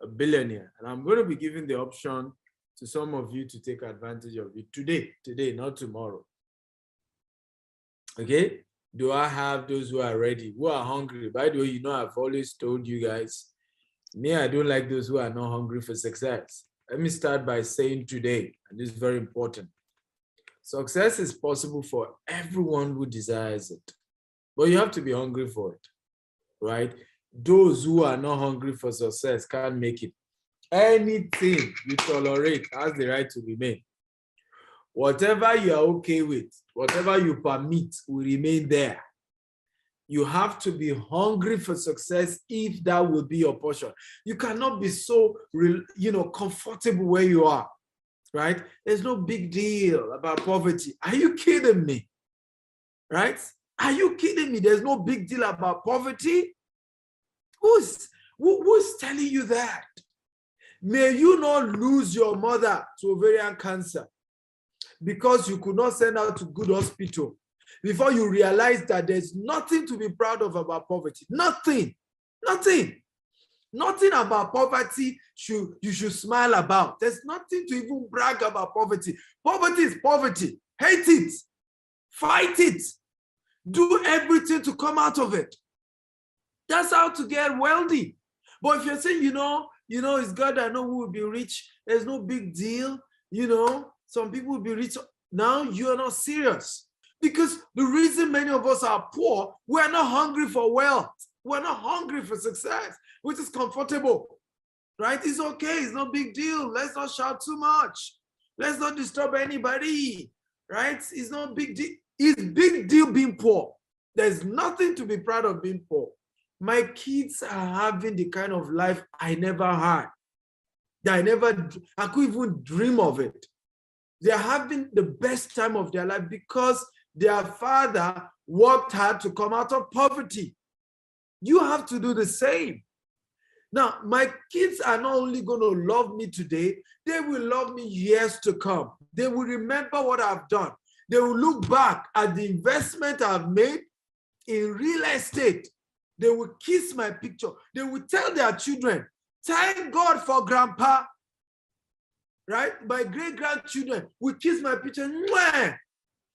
a billionaire. And I'm going to be giving the option to some of you to take advantage of it today, not tomorrow. Okay? Do I have those who are ready, who are hungry? By the way, you know, I've always told you guys, me, I don't like those who are not hungry for success. Let me start by saying today, and this is very important. Success is possible for everyone who desires it, but you have to be hungry for it, right? Those who are not hungry for success can't make it. Anything you tolerate has the right to remain. Whatever you are okay with, whatever you permit will remain there. You have to be hungry for success if that will be your portion. You cannot be so, comfortable where you are, right? There's no big deal about poverty. Are you kidding me? Right? Are you kidding me? There's no big deal about poverty. Who's telling you that? May you not lose your mother to ovarian cancer because you could not send her to good hospital before you realize that there's nothing to be proud of about poverty. Nothing about poverty you should smile about. There's nothing to even brag about poverty. Poverty is poverty. Hate it. Fight it. Do everything to come out of it. That's how to get wealthy. But if you're saying, it's God that know who will be rich, there's no big deal. Some people will be rich. Now you're not serious. Because the reason many of us are poor, we're not hungry for wealth. We're not hungry for success, which is comfortable, right? It's okay. It's no big deal. Let's not shout too much. Let's not disturb anybody, right? It's no big deal. It's big deal being poor. There's nothing to be proud of being poor. My kids are having the kind of life I never had. I couldn't even dream of it. They're having the best time of their life because their father worked hard to come out of poverty. You have to do the same. Now, my kids are not only going to love me today, they will love me years to come. They will remember what I've done. They will look back at the investment I've made in real estate. They will kiss my picture. They will tell their children, thank God for grandpa. Right? My great-grandchildren will kiss my picture. Mwah!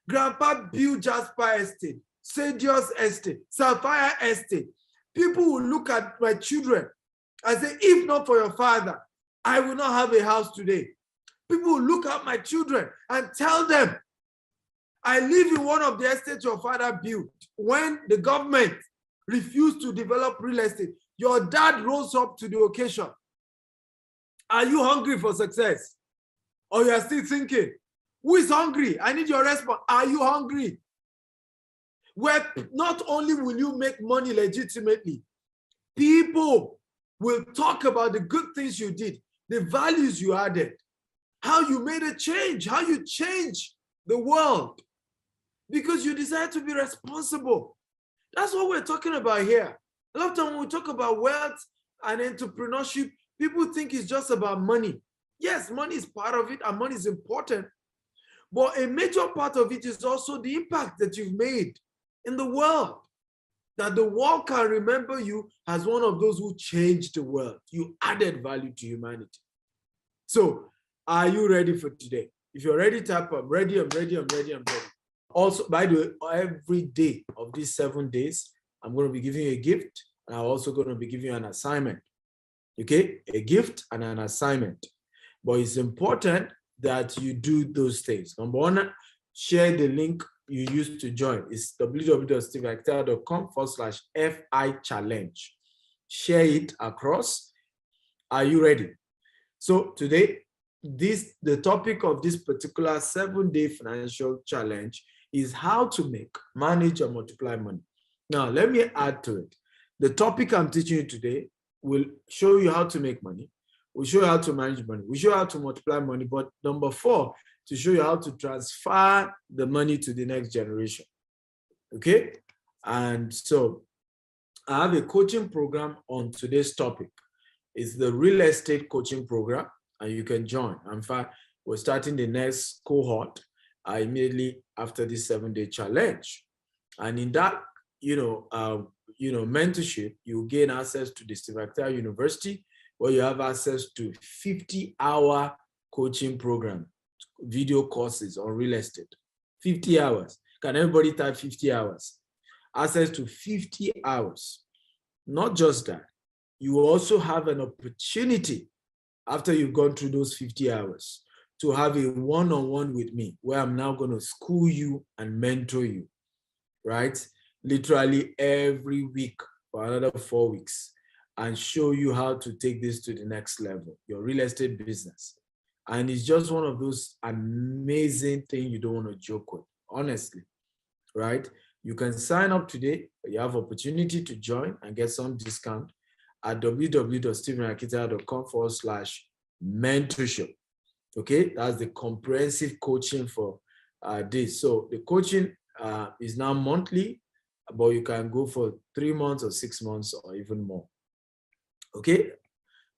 Grandpa built Jasper Estate, Sadius Estate, Sapphire Estate. People will look at my children and say, if not for your father, I will not have a house today. People will look at my children and tell them, I live in one of the estates your father built. When the government refused to develop real estate, your dad rose up to the occasion. Are you hungry for success? Or you are still thinking, who is hungry? I need your response. Are you hungry? Where not only will you make money legitimately, people will talk about the good things you did, the values you added, how you made a change, how you changed the world, because you decide to be responsible. That's what we're talking about here. A lot of times when we talk about wealth and entrepreneurship, people think it's just about money. Yes, money is part of it and money is important, but a major part of it is also the impact that you've made in the world, that the world can remember you as one of those who changed the world. You added value to humanity. So, are you ready for today? If you're ready, tap I'm ready, I'm ready, I'm ready, I'm ready. Also, by the way, every day of these 7 days, I'm going to be giving you a gift, and I'm also going to be giving you an assignment. Okay? A gift and an assignment. But it's important that you do those things. Number one, share the link you used to join. It's www.stevehector.com/FI challenge. Share it across. Are you ready? So today, the topic of this particular 7-day financial challenge is how to manage, and multiply money. Now, let me add to it. The topic I'm teaching you today will show you how to make money. We'll show you how to manage money. We'll show you how to multiply money. But number 4, to show you how to transfer the money to the next generation. Okay? And so I have a coaching program on today's topic. It's the real estate coaching program, and you can join. In fact, we're starting the next cohort immediately after this 7-day challenge. And in that, mentorship, you gain access to the Steve Hector University. where you have access to 50-hour coaching program, video courses on real estate. 50 hours. Can everybody type 50 hours? Access to 50 hours. Not just that, you also have an opportunity after you've gone through those 50 hours to have a one-on-one with me, where I'm now going to school you and mentor you, right? Literally every week for another 4 weeks, and show you how to take this to the next level, your real estate business. And it's just one of those amazing things you don't want to joke with, honestly, right? You can sign up today. You have opportunity to join and get some discount at www.stephenakita.com/mentorship. Okay, that's the comprehensive coaching for this. So the coaching is now monthly, but you can go for 3 months or 6 months or even more. Okay,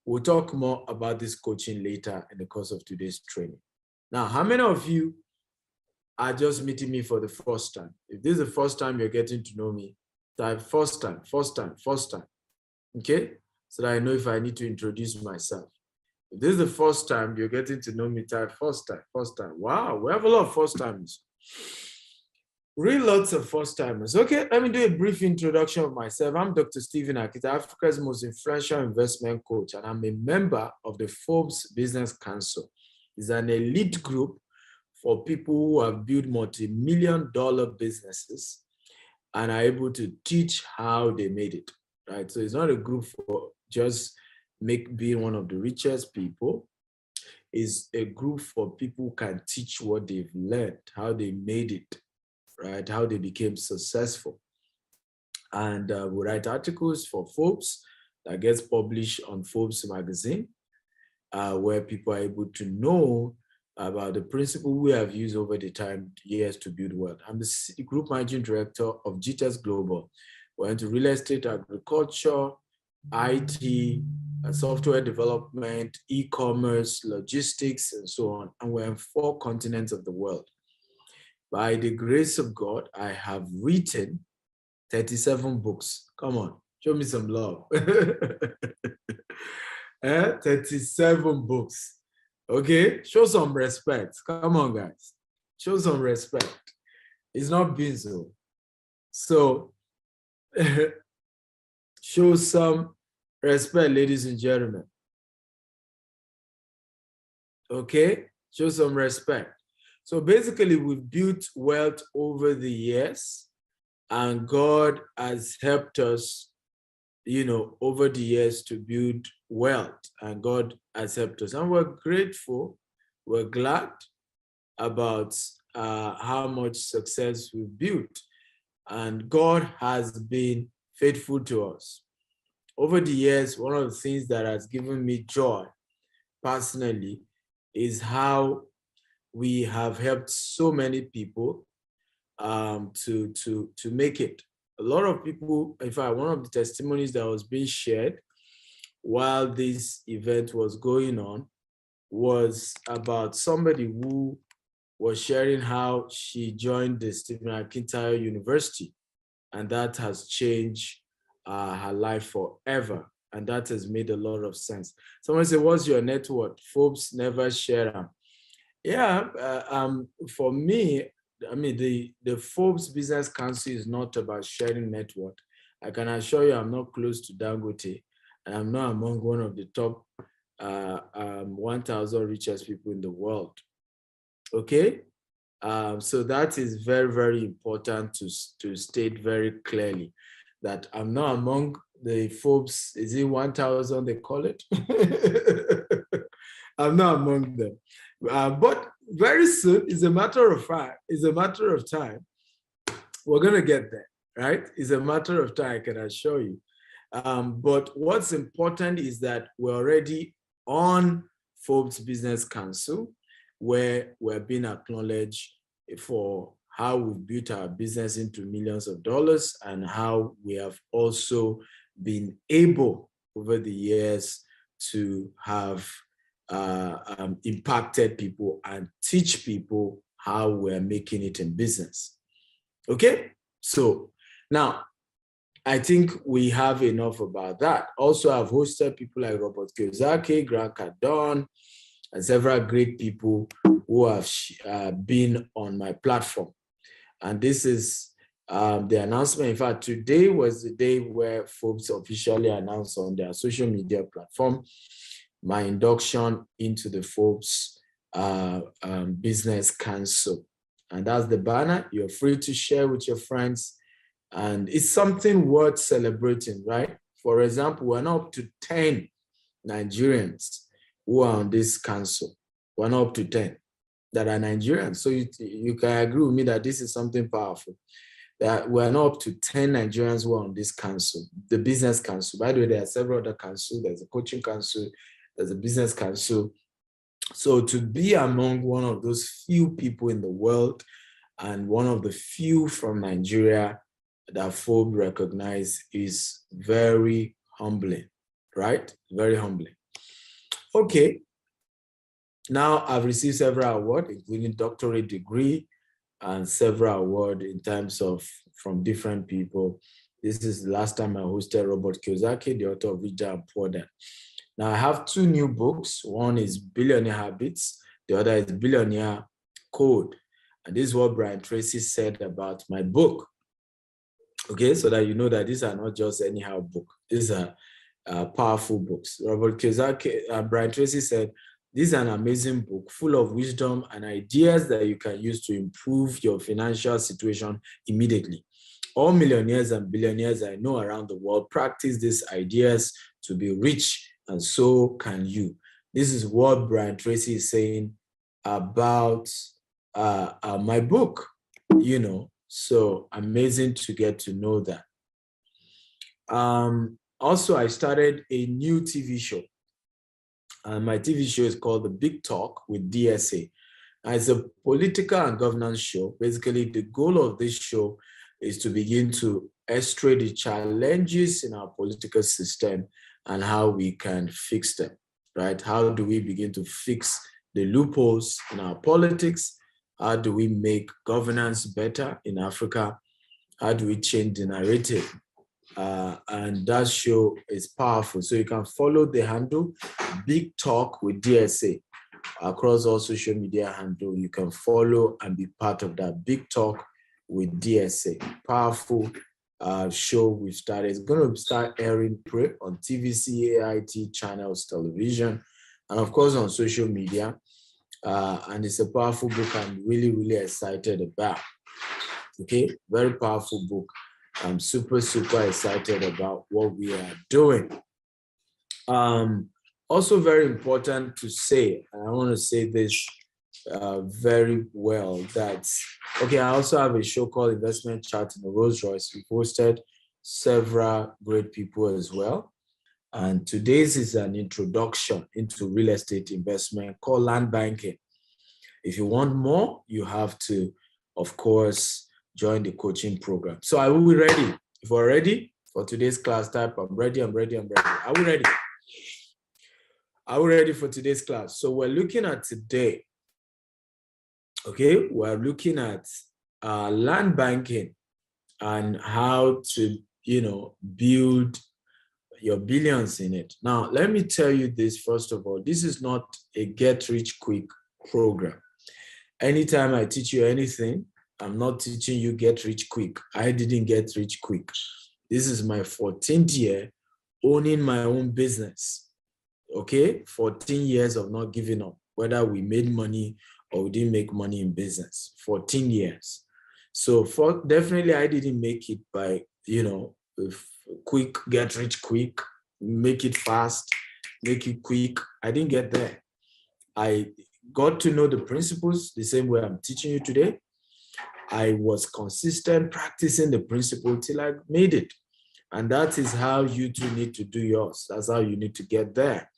we'll talk more about this coaching later in the course of today's training. Now, how many of you are just meeting me for the first time? If this is the first time you're getting to know me, type first time, okay? So that I know if I need to introduce myself. If this is the first time you're getting to know me, type first time. Wow, we have a lot of first timers. Really lots of first timers. Okay, let me do a brief introduction of myself. I'm Dr. Stephen Akita, Africa's most influential investment coach, and I'm a member of the Forbes Business Council. It's an elite group for people who have built multi-million-dollar businesses and are able to teach how they made it, right? So it's not a group for just being one of the richest people. It's a group for people who can teach what they've learned, how they made it, right? How they became successful. And we write articles for Forbes that gets published on Forbes magazine, where people are able to know about the principle we have used over the years to build wealth. I'm the group managing director of GTS Global. We're into real estate, agriculture, IT, software development, e-commerce, logistics, and so on. And we're in 4 continents of the world. By the grace of God, I have written 37 books. Come on, show me some love. 37 books. Okay, show some respect. Come on, guys. Show some respect. It's not been so. So, show some respect, ladies and gentlemen. Okay, show some respect. So basically, we've built wealth over the years, and God has helped us, over the years to build wealth, and God has helped us. And we're grateful, we're glad about how much success we've built. And God has been faithful to us. Over the years, one of the things that has given me joy personally is how we have helped so many people to make it. A lot of people, in fact, one of the testimonies that was being shared while this event was going on was about somebody who was sharing how she joined the Stephen Akita University, and that has changed her life forever. And that has made a lot of sense. Someone said, what's your net worth? Forbes never share them. Yeah, for me, I mean, the Forbes Business Council is not about sharing net worth. I can assure you I'm not close to Dangote, and I'm not among one of the top 1,000 richest people in the world. Okay? So that is very, very important to state very clearly that I'm not among the Forbes, is it 1,000 they call it? I'm not among them. But very soon, it's a matter of fact, it's a matter of time. We're going to get there, right? It's a matter of time, I can assure you. But what's important is that we're already on Forbes Business Council, where we're being acknowledged for how we've built our business into millions of dollars and how we have also been able over the years to have impacted people and teach people how we're making it in business. Okay, so now I think we have enough about that. Also, I've hosted people like Robert Kiyosaki, Grant Cardone, and several great people who have been on my platform. And this is the announcement. In fact, today was the day where Forbes officially announced on their social media platform my induction into the Forbes Business Council. And that's the banner. You're free to share with your friends. And it's something worth celebrating, right? For example, we're not up to 10 Nigerians who are on this council. We're not up to 10 that are Nigerians. So you can agree with me that this is something powerful. That we're not up to 10 Nigerians who are on this council, the business council. By the way, there are several other councils. There's a coaching council, there's a business council. So to be among one of those few people in the world and one of the few from Nigeria that Forbes recognize is very humbling, right? Very humbling. Okay. Now I've received several awards, including doctorate degree and several awards in terms of from different people. This is the last time I hosted Robert Kiyosaki, the author of Rich Dad and Poor Dad. Now I have two new books. One is Billionaire Habits. The other is Billionaire Code. And this is what Brian Tracy said about my book. Okay, so that you know that these are not just anyhow book. These are powerful books. Robert Kiyosaki, Brian Tracy said, this is an amazing book full of wisdom and ideas that you can use to improve your financial situation immediately. All millionaires and billionaires I know around the world practice these ideas to be rich, and so can you. This is what Brian Tracy is saying about my book, you know. So amazing to get to know that. Also, I started a new TV show. My TV show is called The Big Talk with DSA. It's a political and governance show. Basically, the goal of this show is to begin to illustrate the challenges in our political system and how we can fix them, right? How do we begin to fix the loopholes in our politics? How do we make governance better in Africa? How do we change the narrative? And that show is powerful. So you can follow the handle Big Talk with DSA across all social media handle. You can follow and be part of that Big Talk with DSA. Powerful show we've started. It's going to start airing on TVC, AIT channels, television, and of course on social media. And it's a powerful book I'm really, really excited about. Okay, very powerful book. I'm super, super excited about what we are doing. Also very important to say, and I want to say this very well, that, okay, I also have a show called Investment Chat in the Rolls Royce. We've hosted several great people as well. And today's is an introduction into real estate investment called land banking. If you want more, you have to, of course, join the coaching program. So I will be ready. If we're ready for today's class, type I'm ready, I'm ready, I'm ready. Are we ready? Are we ready for today's class? So we're looking at today, okay? We're looking at land banking and how to, you know, build your billions in it. Now, let me tell you this, first of all, this is not a get-rich-quick program. Anytime I teach you anything, I'm not teaching you get rich quick. I didn't get rich quick. This is my 14th year owning my own business. Okay, 14 years of not giving up, whether we made money or we didn't make money in business. 14 years. So definitely I didn't make it by, you know, quick, get rich quick, make it fast, make it quick. I didn't get there. I got to know the principles the same way I'm teaching you today. I was consistent practicing the principle till I made it. And that is how you too need to do yours. That's how you need to get there.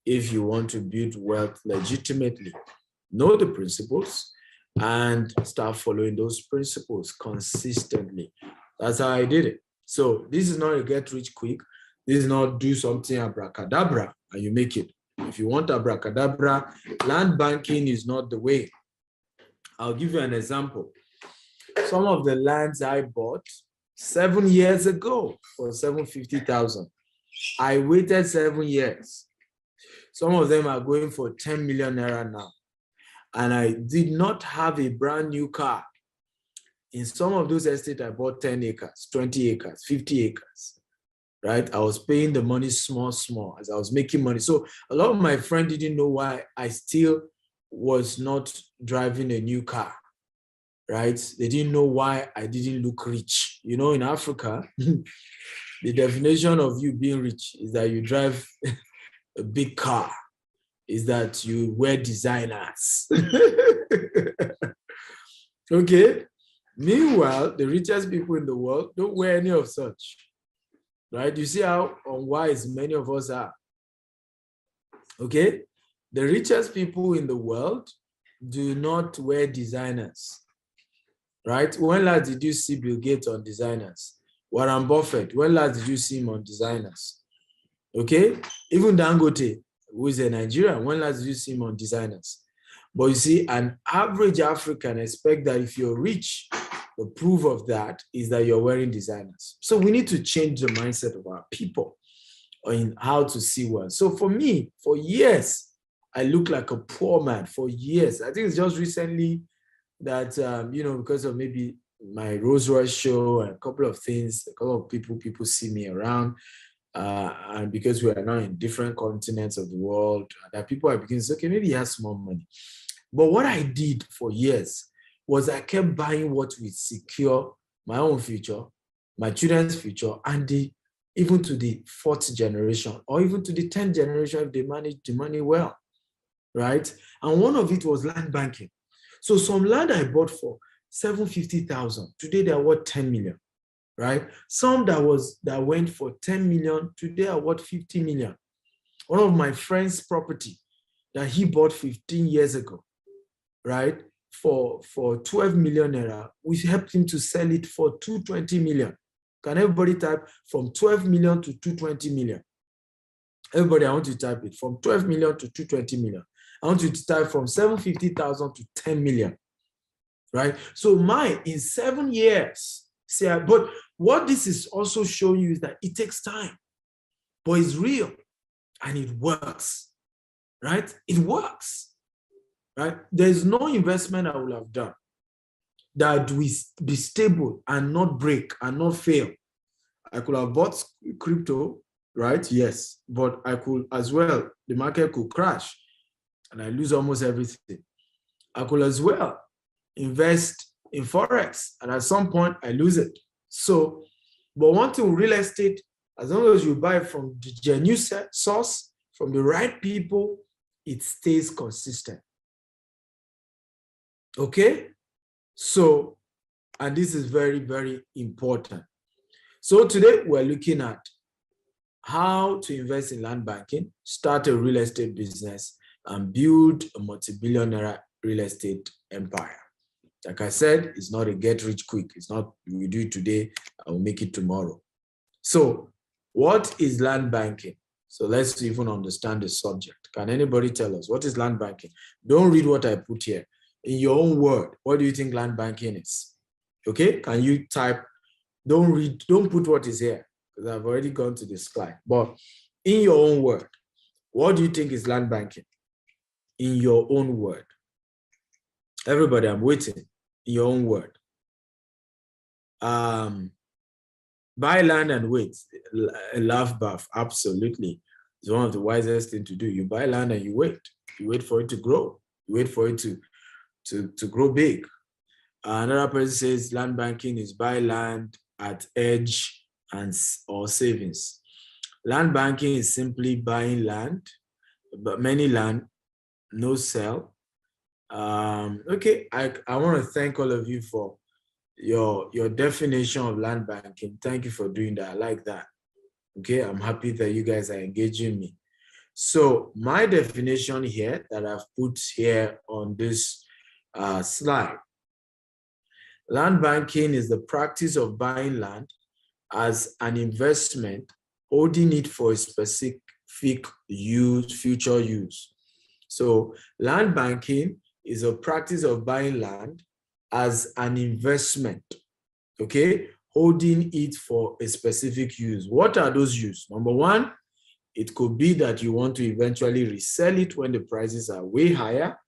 If you want to build wealth legitimately, know the principles and start following those principles consistently. That's how I did it. So this is not a get rich quick. This is not do something abracadabra and you make it. If you want abracadabra, land banking is not the way. I'll give you an example. Some of the lands I bought, 7 years ago for 750,000. I waited 7 years. Some of them are going for 10 million naira now. And I did not have a brand new car. In some of those estates, I bought 10 acres, 20 acres, 50 acres, right? I was paying the money small, as I was making money. So a lot of my friends didn't know why I still was not driving a new car, right? They didn't know why I didn't look rich. You know, in Africa, the definition of you being rich is that you drive a big car, is that you wear designers. Okay. Meanwhile, the richest people in the world don't wear any of such, right? You see how unwise many of us are. Okay. The richest people in the world do not wear designers, right? When last did you see Bill Gates on designers? Warren Buffett, when last did you see him on designers? Okay. Even Dangote, who is a Nigerian, when last did you see him on designers? But you see, an average African expect that if you're rich, the proof of that is that you're wearing designers. So we need to change the mindset of our people in how to see wealth. So for me, for years, I looked like a poor man for years. I think it's just recently that, because of maybe my Rolls Royce show and a couple of things, a couple of people see me around. And because we are now in different continents of the world, that people are beginning to say, okay, maybe he has more money. But what I did for years was I kept buying what would secure my own future, my children's future, and even to the 4th generation, or even to the 10th generation if they manage the money well, right? And one of it was land banking. So some land I bought for 750,000, today they are worth 10 million, right? Some that went for 10 million, today are worth 50 million. One of my friend's property that he bought 15 years ago, right? For 12 million naira, we helped him to sell it for 220 million. Can everybody type from 12 million to 220 million? Everybody, I want you to type it from 12 million to 220 million. I want you to type from 750,000 to 10 million, right? So in 7 years, but what this is also showing you is that it takes time, but it's real and it works, right? It works. Right? There's no investment I would have done that will be stable and not break and not fail. I could have bought crypto, right? Yes, but I could as well, the market could crash and I lose almost everything. I could as well invest in Forex and at some point I lose it. So, but one thing with real estate, as long as you buy from the genuine source, from the right people, it stays consistent. Okay, so, and this is very, very important. So today we're looking at how to invest in land banking, start a real estate business, and build a multi-billionaire real estate empire. Like I said, it's not a get rich quick. It's not we do it today, I will make it tomorrow. So what is land banking? So let's even understand the subject. Can anybody tell us what is land banking? Don't read what I put here. In your own word, what do you think land banking is? Okay, can you type? Don't put what is here, because I've already gone to the slide. But in your own word, what do you think is land banking? In your own word. Everybody, I'm waiting. In your own word. Buy land and wait. A laugh bath, absolutely. It's one of the wisest things to do. You buy land and you wait. You wait for it to grow. You wait for it to grow big. Another person says land banking is buy land at edge or savings. Land banking is simply buying land, but many land, no sell. Okay, I want to thank all of you for your definition of land banking. Thank you for doing that. I like that. Okay, I'm happy that you guys are engaging me. So my definition here that I've put here on this slide. Land banking is the practice of buying land as an investment, holding it for a specific future use. So land banking is a practice of buying land as an investment, okay? holding it for a specific use. What are those uses? Number one, it could be that you want to eventually resell it when the prices are way higher.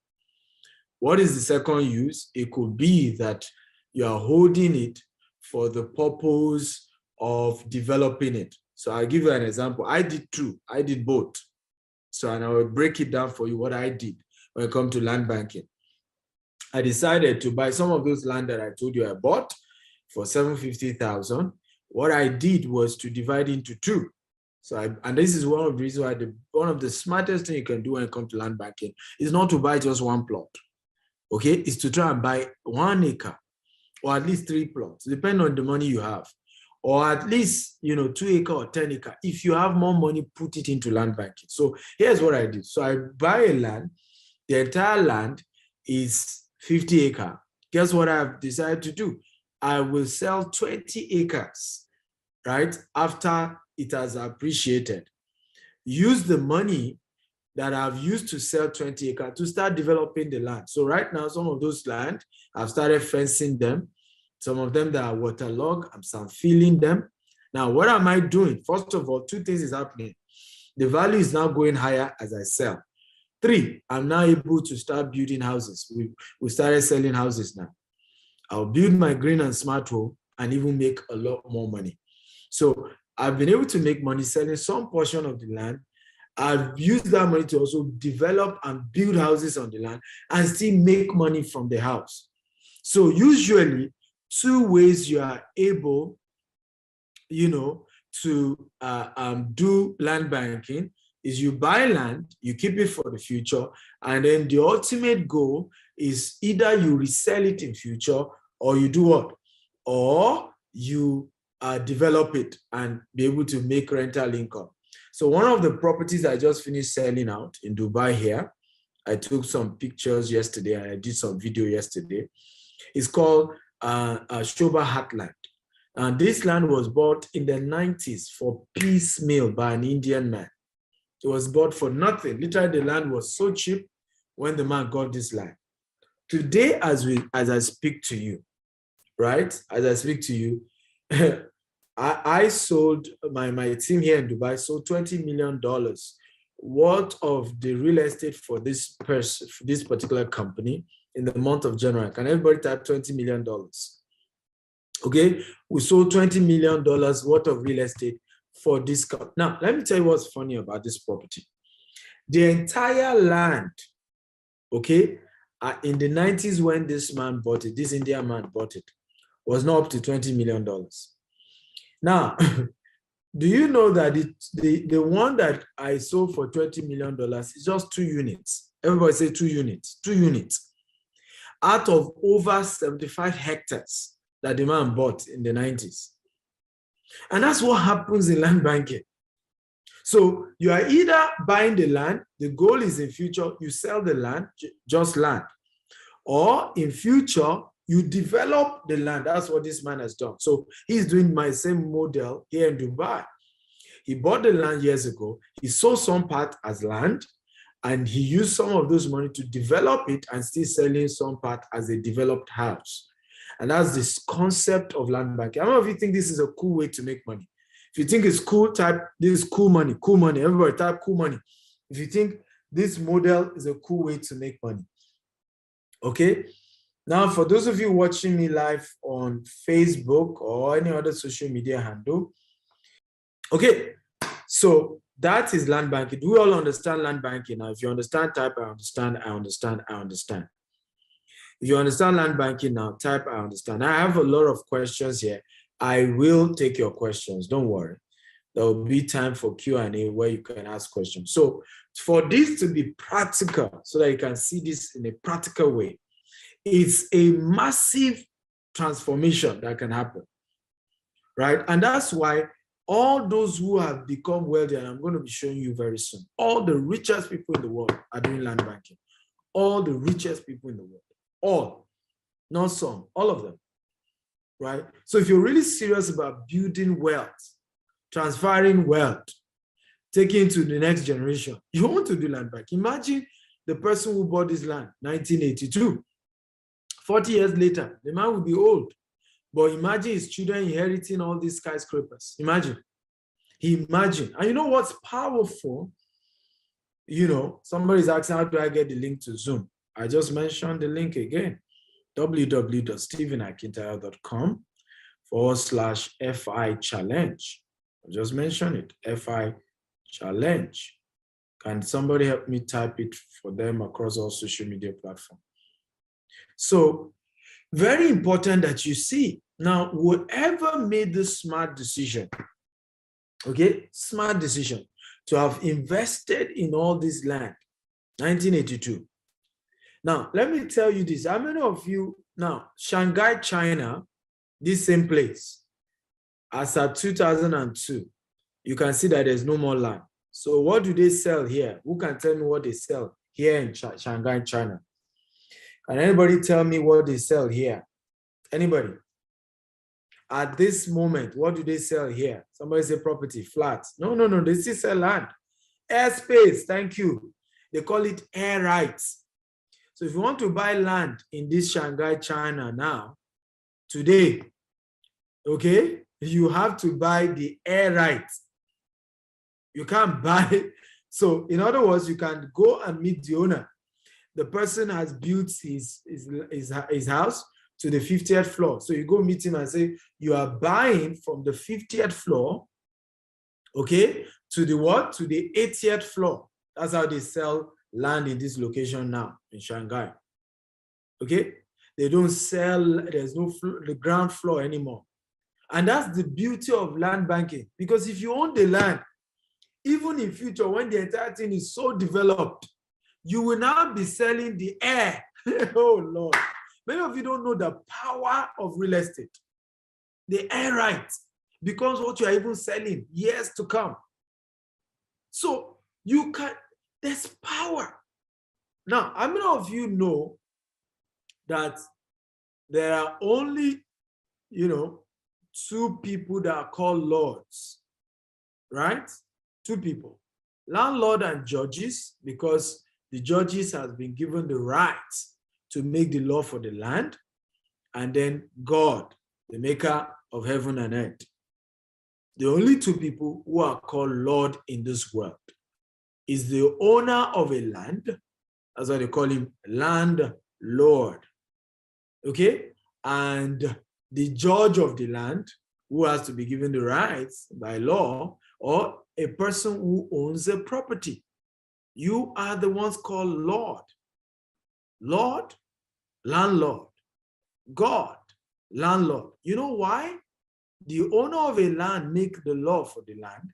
What is the second use? It could be that you are holding it for the purpose of developing it. So I'll give you an example. I did two. I did both. So and I will break it down for you what I did when it comes to land banking. I decided to buy some of those land that I told you I bought for $750,000. What I did was to divide into two. So and this is one of the reasons why one of the smartest thing you can do when it comes to land banking is not to buy just one plot. Okay, is to try and buy 1 acre or at least 3 plots, depending on the money you have, or at least 2 acre or 10 acre. If you have more money, put it into land banking. So here's what I did. So I buy a land. The entire land is 50 acre. Guess what I've decided to do? I will sell 20 acres, right, after it has appreciated. Use the money that I've used to sell 20 acres to start developing the land. So right now, some of those land, I've started fencing them. Some of them that are waterlogged, I'm filling them. Now, what am I doing? First of all, 2 things is happening. The value is now going higher as I sell. 3, I'm now able to start building houses. We started selling houses now. I'll build my green and smart home and even make a lot more money. So I've been able to make money selling some portion of the land. I've used that money to also develop and build houses on the land and still make money from the house. So usually 2 ways you are able, to do land banking is you buy land, you keep it for the future, and then the ultimate goal is either you resell it in future or you do what? Or you develop it and be able to make rental income. So one of the properties I just finished selling out in Dubai here, I took some pictures yesterday and I did some video yesterday. It's called Shoba Heartland. And this land was bought in the 90s for piecemeal by an Indian man. It was bought for nothing. Literally, the land was so cheap when the man got this land. Today, as I speak to you, right? As I speak to you, I sold, my team here in Dubai sold $20 million worth of the real estate for this particular company in the month of January. Can everybody type $20 million? Okay, we sold $20 million worth of real estate for this company. Now, let me tell you what's funny about this property. The entire land, okay, in the 90s when this man bought it, this Indian man bought it, was not up to $20 million. Now, do you know that the one that I sold for $20 million is just 2 units? Everybody say 2 units, 2 units out of over 75 hectares that the man bought in the 90s. And that's what happens in land banking. So you are either buying the land, the goal is in future, you sell the land, just land, or in future, you develop the land. That's what this man has done. So he's doing my same model here in Dubai. He bought the land years ago. He sold some part as land, and he used some of those money to develop it and still selling some part as a developed house. And that's this concept of land banking. How many of you think this is a cool way to make money? If you think it's cool, type this is cool money, cool money. Everybody type cool money. If you think this model is a cool way to make money. Okay. Now, for those of you watching me live on Facebook or any other social media handle, okay, so that is land banking. Do we all understand land banking? Now, if you understand, type I understand, I understand, I understand. If you understand land banking now, type I understand. I have a lot of questions here. I will take your questions. Don't worry. There will be time for Q&A where you can ask questions. So for this to be practical, so that you can see this in a practical way, it's a massive transformation that can happen, right? And that's why all those who have become wealthy, and I'm going to be showing you very soon, all the richest people in the world are doing land banking. All the richest people in the world. All, not some, all of them, right? So if you're really serious about building wealth, transferring wealth, taking it to the next generation, you want to do land banking. Imagine the person who bought this land, 1982. 40 years later, the man will be old. But imagine his children inheriting all these skyscrapers. Imagine. Imagine. And you know what's powerful? You know, somebody's asking, how do I get the link to Zoom? I just mentioned the link again. www.stephenakintayo.com/FI challenge. I just mentioned it, FI challenge. Can somebody help me type it for them across all social media platforms? So very important that you see. Now, whoever made this smart decision, okay, smart decision to have invested in all this land, 1982. Now, let me tell you this. How many of you, now, Shanghai, China, this same place, as at 2002, you can see that there's no more land. So what do they sell here? Who can tell me what they sell here in Shanghai, China? Can anybody tell me what they sell here? Anybody? At this moment, what do they sell here? Somebody say property, flats. No, they still sell land. Airspace, thank you. They call it air rights. So if you want to buy land in this Shanghai, China now, today, okay, you have to buy the air rights. You can't buy. So in other words, you can go and meet the owner. The person has built his house to the 50th floor. So you go meet him and say, you are buying from the 50th floor, okay, to the what? To the 80th floor. That's how they sell land in this location now in Shanghai. Okay? They don't sell, there's no the ground floor anymore. And that's the beauty of land banking. Because if you own the land, even in future, when the entire thing is so developed, you will now be selling the air. Oh, Lord. Many of you don't know the power of real estate. The air rights becomes what you are even selling years to come. So you can, there's power. Now, how many of you know that there are only, two people that are called lords, right? Two people, landlord and judges, because the judges has been given the right to make the law for the land, and then God, the maker of heaven and earth. The only two people who are called Lord in this world is the owner of a land, that's why they call him landlord, okay? And the judge of the land, who has to be given the rights by law, or a person who owns a property. You are the ones called Lord. Lord, landlord. God, landlord. You know why? The owner of a land makes the law for the land.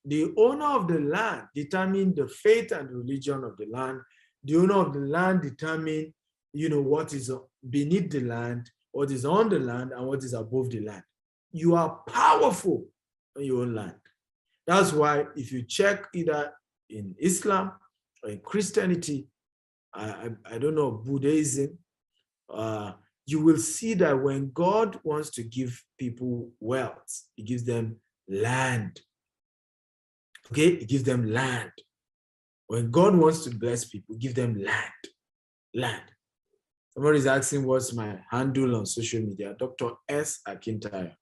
The owner of the land determines the faith and religion of the land. The owner of the land determines, what is beneath the land, what is on the land, and what is above the land. You are powerful on your own land. That's why if you check either in Islam or in Christianity, I don't know, Buddhism, you will see that when God wants to give people wealth, he gives them land. Okay, he gives them land. When God wants to bless people, give them land. Land. Somebody is asking what's my handle on social media, Dr. S. Akintayo.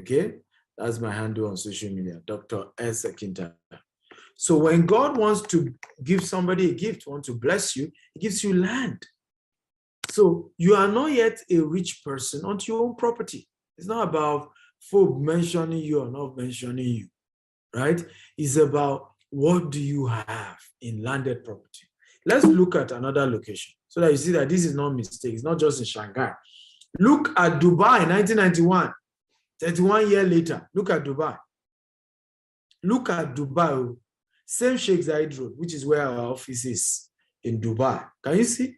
Okay, that's my handle on social media, Dr. S. Akintayo. So when God wants to give somebody a gift, wants to bless you, he gives you land. So you are not yet a rich person onto your own property. It's not about folk mentioning you or not mentioning you, right? It's about what do you have in landed property. Let's look at another location so that you see that this is not a mistake. It's not just in Shanghai. Look at Dubai, 1991, 31 years later. Look at Dubai. Look at Dubai. Same Sheikh Zayed Road, which is where our office is in Dubai. Can you see?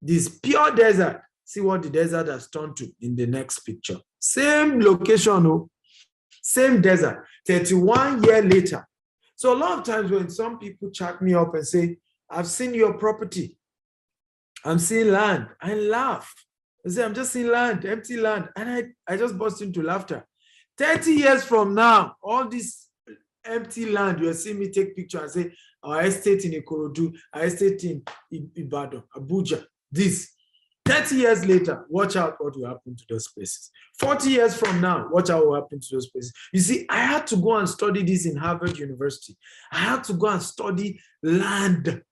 This pure desert. See what the desert has turned to in the next picture. Same location, same desert, 31 years later. So a lot of times when some people chat me up and say, I've seen your property, I'm seeing land, I laugh. I say, I'm just seeing land, empty land. And I just burst into laughter. 30 years from now, all this empty land, you'll see me take picture and say, our estate in Ikorodu, our estate in Ibadan, Abuja, this. 30 years later, watch out what will happen to those places. 40 years from now, watch out what will happen to those places. You see, I had to go and study this in Harvard University. I had to go and study land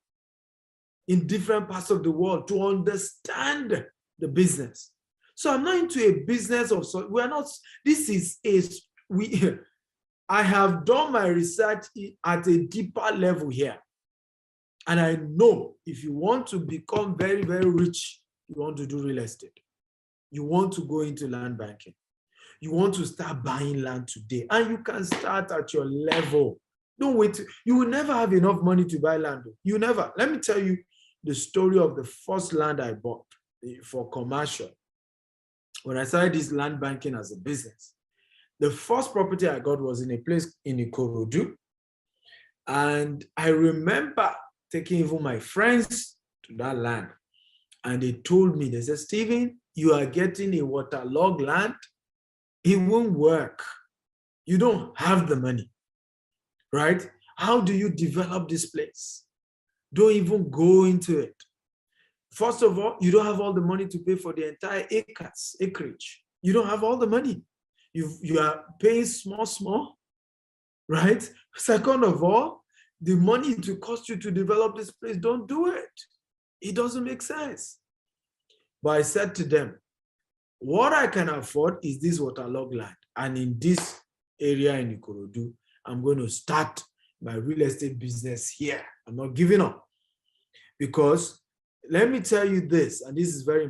in different parts of the world to understand the business. So I'm not into a business of, we're not, this is I have done my research at a deeper level here. And I know if you want to become very, very rich, you want to do real estate. You want to go into land banking. You want to start buying land today. And you can start at your level. Don't wait. You will never have enough money to buy land. You never. Let me tell you the story of the first land I bought for commercial. When I started this land banking as a business, the first property I got was in a place in Ikorodu. And I remember taking even my friends to that land. And they told me, they said, Stephen, you are getting a waterlogged land. It won't work. You don't have the money, right? How do you develop this place? Don't even go into it. First of all, you don't have all the money to pay for the entire acreage. You don't have all the money. You are paying small, right? Second of all, the money it will cost you to develop this place, don't do it. It doesn't make sense. But I said to them, what I can afford is this waterlogged land. And in this area in Ikorodu, I'm going to start my real estate business here. I'm not giving up. Because let me tell you this, and this is very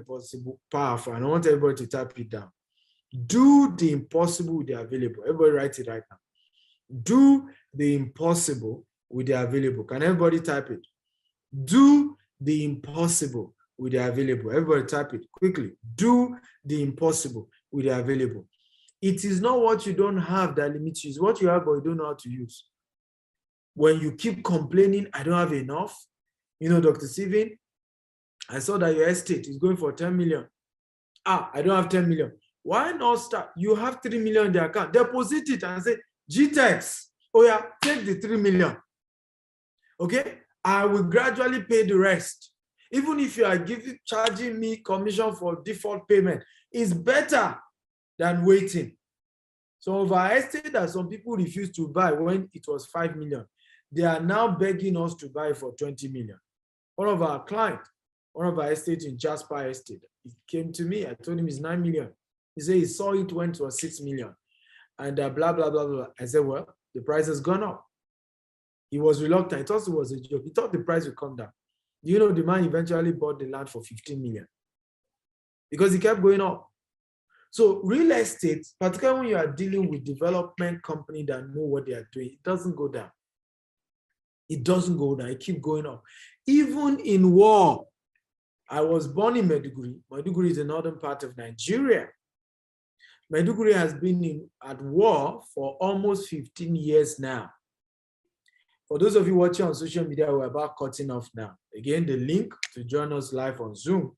powerful, and I want everybody to type it down. Do the impossible with the available. Everybody write it right now. Do the impossible with the available. Can everybody type it? Do the impossible with the available. Everybody type it quickly. Do the impossible with the available. It is not what you don't have that limits you. It's what you have, but you don't know how to use. When you keep complaining, I don't have enough. You know, Dr. Stephen, I saw that your estate is going for 10 million. I don't have 10 million. Why not start? You have 3 million in the account. Deposit it and say, GTEX, oh yeah, take the 3 million. Okay? I will gradually pay the rest. Even if you are charging me commission for default payment, it's better than waiting. Some of our estate that some people refused to buy when it was 5 million, they are now begging us to buy for 20 million. One of our clients, one of our estates in Jasper Estate, he came to me. I told him it's 9 million. He said he saw it went to 6 million. And blah, blah, blah, blah. I said, well, the price has gone up. He was reluctant. He thought it was a joke. He thought the price would come down. You know, the man eventually bought the land for 15 million because it kept going up. So real estate, particularly when you are dealing with development company that know what they are doing, it doesn't go down. It doesn't go down. It keeps going up. Even in war, I was born in Maiduguri. Maiduguri is the northern part of Nigeria. Maiduguri has been at war for almost 15 years now. For those of you watching on social media, we're about cutting off now. Again, the link to join us live on Zoom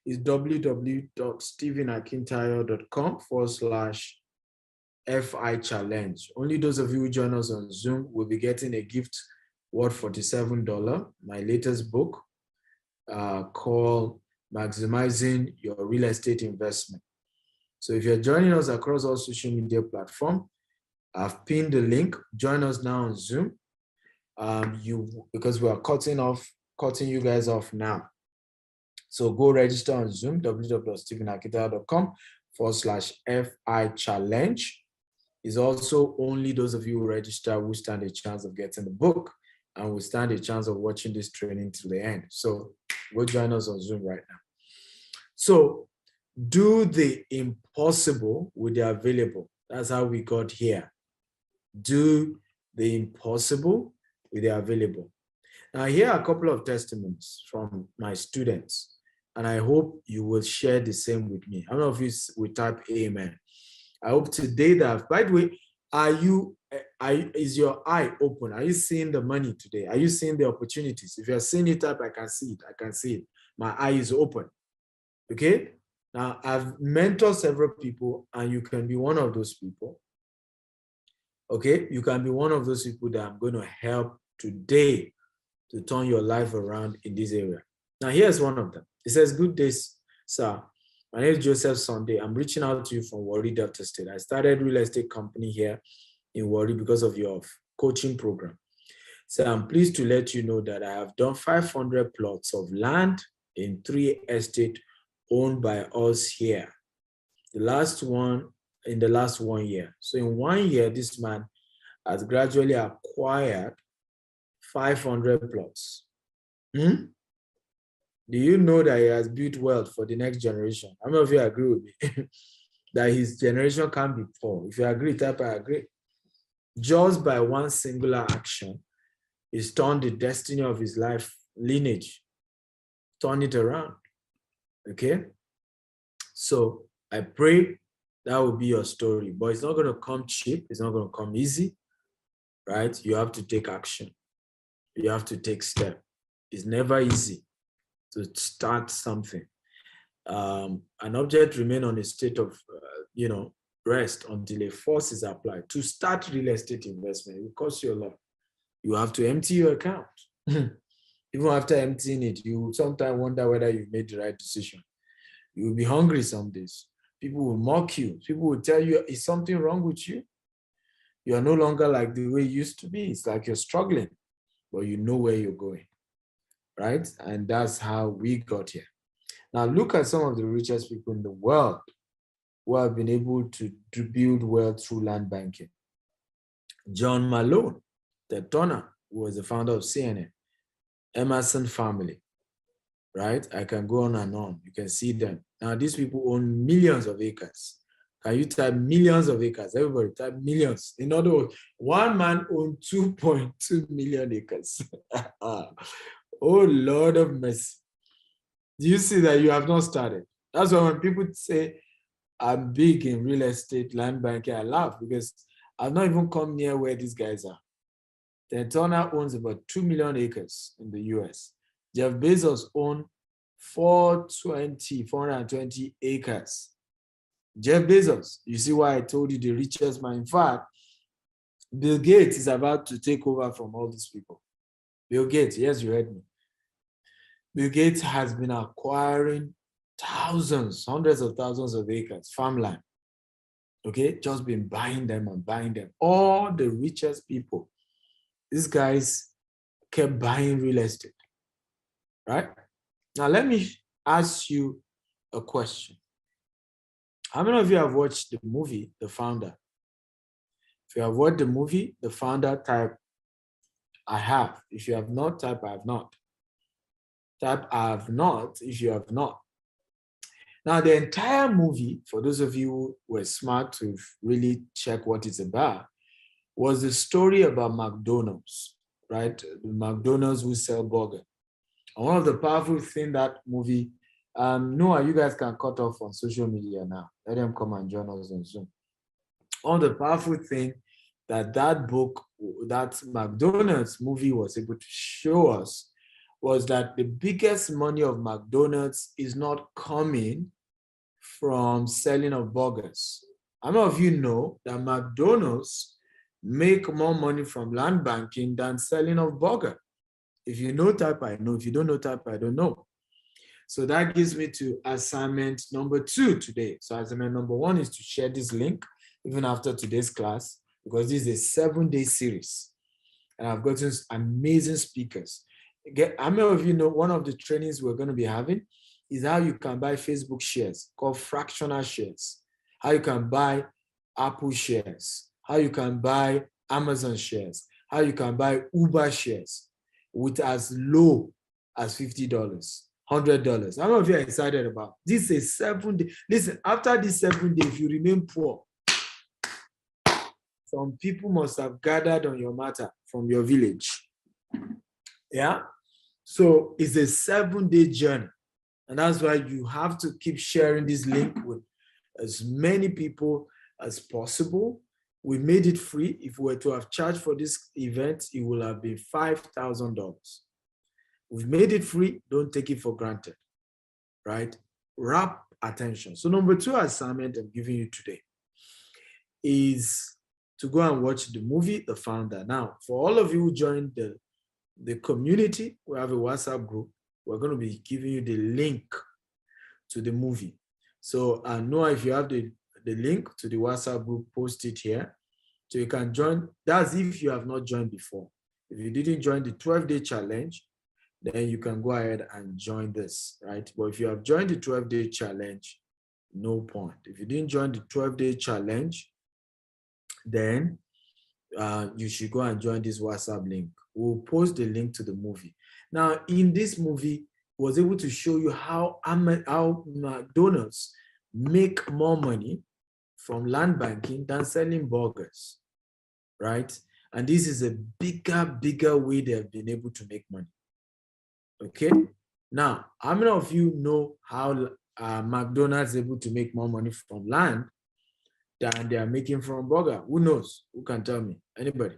is www.stephenakintayo.com/FI challenge. Only those of you who join us on Zoom will be getting a gift worth $47, my latest book called Maximizing Your Real Estate Investment. So if you're joining us across all social media platforms, I've pinned the link. Join us now on Zoom. Because we are cutting you guys off now. So go register on Zoom, www.stephenakintayo.com/FI challenge. Is also only those of you who register who stand a chance of getting the book and will stand a chance of watching this training to the end. So go join us on Zoom right now. So do the impossible with the available. That's how we got here. Do the impossible with the available. Now, here are a couple of testimonies from my students, and I hope you will share the same with me. I don't know if you will type amen. I hope today that, by the way, is your eye open? Are you seeing the money today? Are you seeing the opportunities? If you're seeing it up, I can see it. I can see it. My eye is open. Okay? Now, I've mentored several people, and you can be one of those people. Okay? You can be one of those people that I'm going to help today to turn your life around in this area. Now, here's one of them. It says, "Good days, sir. My name is Joseph Sunday. I'm reaching out to you from Warri, Delta State. I started real estate company here in Warri because of your coaching program. So I'm pleased to let you know that I have done 500 plots of land in 3 estates owned by us here. The last one in the last 1 year. So in 1 year, this man has gradually acquired 500 plots. Do you know that he has built wealth for the next generation? How many of you agree with me that his generation can't be poor? If you agree, type I agree. Just by one singular action, he's turned the destiny of his life lineage, turn it around. Okay? So I pray that will be your story, but it's not going to come cheap. It's not going to come easy, right? You have to take action. You have to take steps. It's never easy to start something. An object remains on a state of, rest until a force is applied. To start real estate investment, it will cost you a lot. You have to empty your account. Even after emptying it, you will sometimes wonder whether you made the right decision. You will be hungry some days. People will mock you. People will tell you, is something wrong with you? You are no longer like the way you used to be. It's like you're struggling, but you know where you're going, right? And that's how we got here. Now look at some of the richest people in the world who have been able to build wealth through land banking. John Malone, the Turner, who was the founder of CNN, Emerson family, right? I can go on and on. You can see them. Now, these people own millions of acres. Can you type millions of acres? Everybody type millions. In other words, one man owned 2.2 million acres. Oh, Lord of mercy. Do you see that you have not started? That's why when people say, I'm big in real estate, land banking, I laugh because I've not even come near where these guys are. The Turner owns about 2 million acres in the US. Jeff Bezos owns 420 acres. Jeff Bezos, you see why I told you the richest man. In fact, Bill Gates is about to take over from all these people. Bill Gates, yes, you heard me. Bill Gates has been acquiring thousands, hundreds of thousands of acres, farmland. Okay, just been buying them and buying them. All the richest people, these guys kept buying real estate, right? Now, let me ask you a question. How many of you have watched the movie, The Founder? If you have watched the movie, The Founder, type I have. If you have not, type I have not. Type I have not if you have not. Now, the entire movie, for those of you who were smart to really check what it's about, was the story about McDonald's, right? The McDonald's who sell burger. And one of the powerful things that movie, Noah, you guys can cut off on social media now. Let them come and join us on Zoom. One of the powerful things that book, that McDonald's movie was able to show us was that the biggest money of McDonald's is not coming from selling of burgers. How many of you know that McDonald's make more money from land banking than selling of burger? If you know, type I know. If you don't know, type I don't know. So that gives me to assignment number 2 today. So assignment number 1 is to share this link even after today's class, because this is a 7-day series. And I've gotten amazing speakers. How many of you know one of the trainings we're going to be having is how you can buy Facebook shares called fractional shares, how you can buy Apple shares, how you can buy Amazon shares, how you can buy Uber shares with as low as $50, $100. How many of you are excited about this? Is 7 days. Listen, after this 7 days, if you remain poor, some people must have gathered on your matter from your village. Yeah. So it's a 7-day journey. And that's why you have to keep sharing this link with as many people as possible. We made it free. If we were to have charged for this event, it will have been $5,000. We've made it free. Don't take it for granted, right? Wrap attention. So number 2 assignment I'm giving you today is to go and watch the movie, The Founder. Now, for all of you who joined the community, we have a WhatsApp group. we're going to be giving you the link to the movie. So Noah, if you have the link to the WhatsApp group, post it here. So you can join. That's if you have not joined before. If you didn't join the 12-day challenge, then you can go ahead and join this, right? But if you have joined the 12-day challenge, no point. If you didn't join the 12-day challenge, then you should go and join this WhatsApp link. We'll post the link to the movie. Now, in this movie, was able to show you how McDonald's make more money from land banking than selling burgers, right? And this is a bigger way they have been able to make money. Okay. Now, how many of you know how McDonald's is able to make more money from land than they are making from burger? Who knows? Who can tell me? Anybody?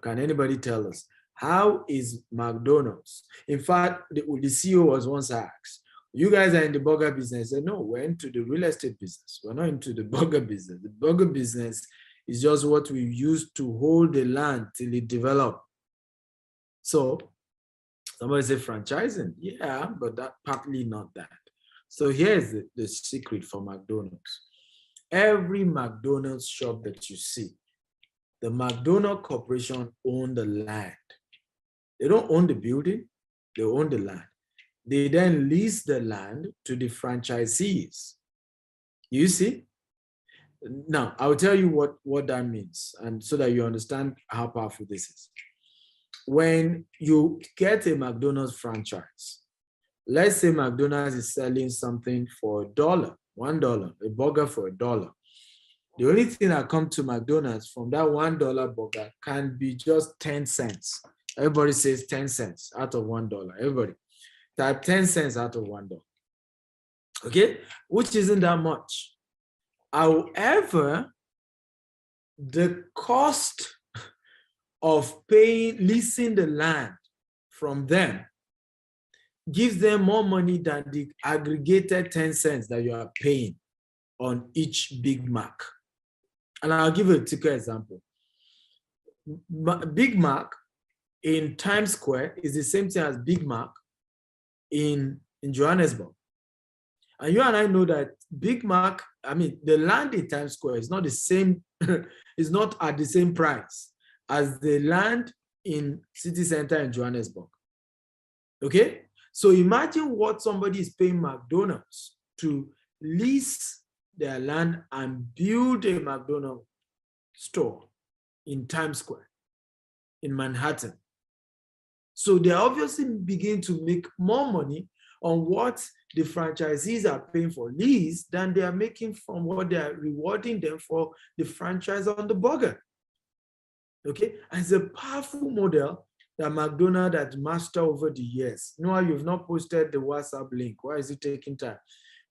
Can anybody tell us? How is McDonald's? In fact, the CEO was once asked, you guys are in the burger business. I said, no, we're into the real estate business. We're not into the burger business. The burger business is just what we use to hold the land till it develops. So somebody say franchising. Yeah, but that partly not that. So here's the secret for McDonald's. Every McDonald's shop that you see, the McDonald's Corporation own the land. They don't own the building, they own the land. They then lease the land to the franchisees. You see? Now, I'll tell you what that means, and so that you understand how powerful this is. When you get a McDonald's franchise, let's say McDonald's is selling something for $1, a burger for $1. The only thing that comes to McDonald's from that $1 burger can be just 10 cents. Everybody says 10 cents out of $1. Everybody type 10 cents out of $1. Okay, which isn't that much. However, the cost of leasing the land from them gives them more money than the aggregated 10 cents that you are paying on each Big Mac. And I'll give you a typical example. Big Mac in Times Square is the same thing as Big Mac in Johannesburg. And you and I know that Big Mac, the land in Times Square is not the same, is not at the same price as the land in city center in Johannesburg. Okay? So imagine what somebody is paying McDonald's to lease their land and build a McDonald's store in Times Square in Manhattan. So they obviously begin to make more money on what the franchisees are paying for lease than they are making from what they are rewarding them for the franchise on the burger. Okay, and it's a powerful model that McDonald's has mastered over the years. Noah, you've not posted the WhatsApp link. Why is it taking time?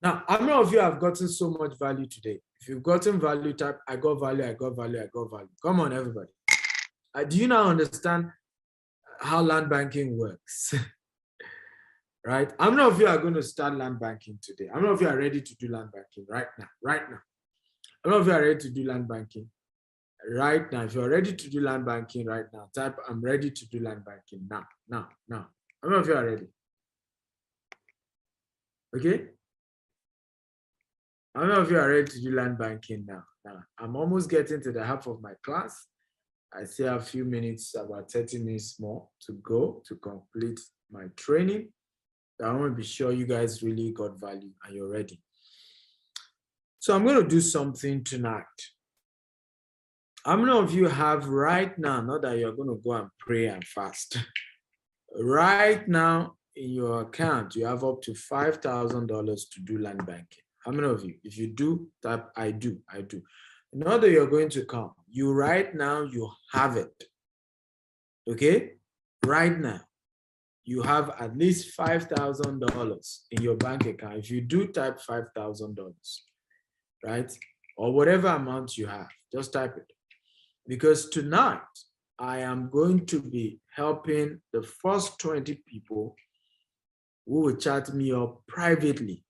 Now, how many of you have gotten so much value today? If you've gotten value, type, I got value, I got value, I got value. Come on, everybody. Do you now understand how land banking works? Right? How many of you are going to start land banking today? How many of you are ready to do land banking right now? Right now. How many of you are ready to do land banking? Right now. If you're ready to do land banking right now, type, I'm ready to do land banking now. How many of you are ready? Okay? How many of you are ready to do land banking now? I'm almost getting to the half of my class. I still have a few minutes, about 30 minutes more to go to complete my training. I want to be sure you guys really got value and you're ready. So I'm going to do something tonight. How many of you have right now, not that you're going to go and pray and fast, right now in your account, you have up to $5,000 to do land banking? How many of you? If you do, type I do. Not that you're going to come. You right now, you have it. Okay? Right now, you have at least $5,000 in your bank account. If you do, type $5,000, right? Or whatever amount you have, just type it. Because tonight, I am going to be helping the first 20 people who will chat me up privately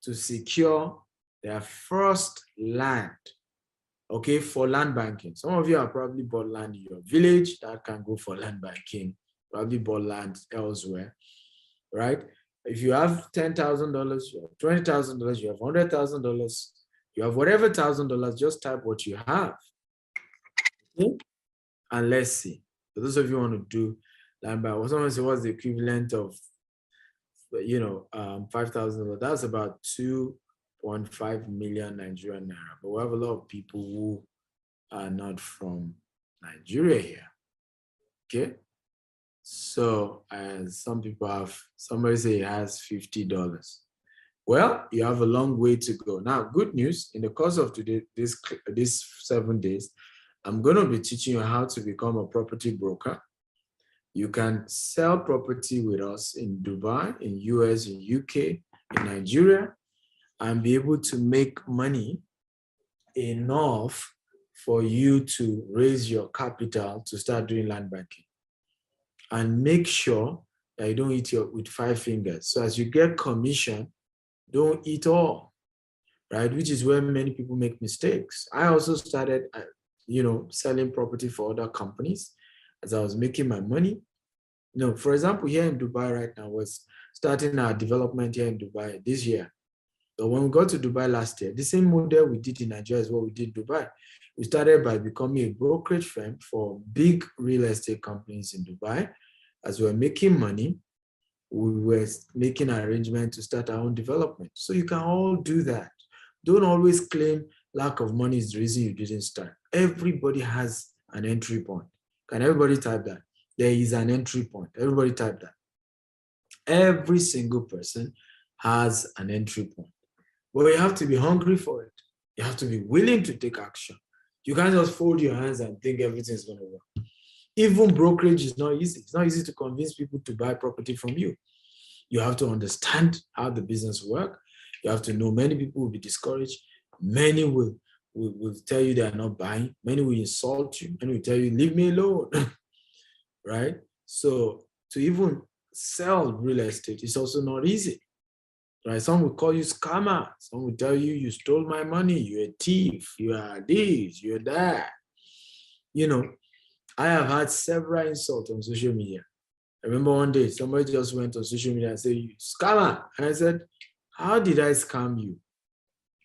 to secure their first land, okay, for land banking. Some of you have probably bought land in your village that can go for land banking probably bought land elsewhere, right? If you have $10,000, you have $20,000, you have $100,000, you have whatever $1,000, just type what you have. Okay? And let's see. For those of you who want to do land buy, someone say what's the equivalent of, $5,000? That's about 2.5 million Nigerian naira. But we have a lot of people who are not from Nigeria here. Okay. So some people have, somebody say he has $50. Well, you have a long way to go. Now, good news, in the course of today, this 7 days, I'm going to be teaching you how to become a property broker. You can sell property with us in Dubai, in US, in UK, in Nigeria, and be able to make money enough for you to raise your capital to start doing land banking. And make sure that you don't eat with 5 fingers. So as you get commission, don't eat all, right? Which is where many people make mistakes. I also started, selling property for other companies as I was making my money. For example, here in Dubai right now, we're starting our development here in Dubai this year. So when we got to Dubai last year, the same model we did in Nigeria is what we did in Dubai. We started by becoming a brokerage firm for big real estate companies in Dubai. As we were making money, we were making arrangements to start our own development. So you can all do that. Don't always claim lack of money is the reason you didn't start. Everybody has an entry point. Can everybody type that? There is an entry point. Everybody type that. Every single person has an entry point. But you have to be hungry for it. You have to be willing to take action. You can't just fold your hands and think everything's going to work. Even brokerage is not easy. It's not easy to convince people to buy property from you. You have to understand how the business works. You have to know many people will be discouraged. Many will tell you they are not buying. Many will insult you. Many will tell you, leave me alone. Right? So to even sell real estate is also not easy. Right? Some will call you scammer. Some will tell you, you stole my money. You're a thief. You are this. You're that. I have had several insults on social media. I remember one day, somebody just went on social media and said, you scammer. And I said, how did I scam you?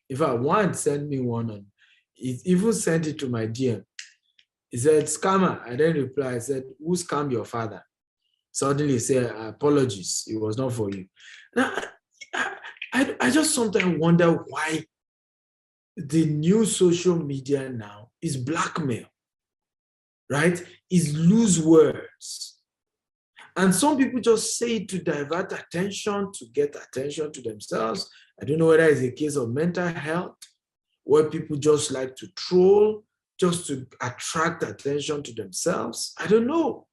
In fact, one sent me one, and it even sent it to my DM. He said, scammer. I then replied, I said, who scammed your father? Suddenly he said, apologies. It was not for you. Now, I just sometimes wonder why the new social media now is blackmail, right? Is loose words. And some people just say it to divert attention, to get attention to themselves. I don't know whether it's a case of mental health, where people just like to troll, just to attract attention to themselves. I don't know.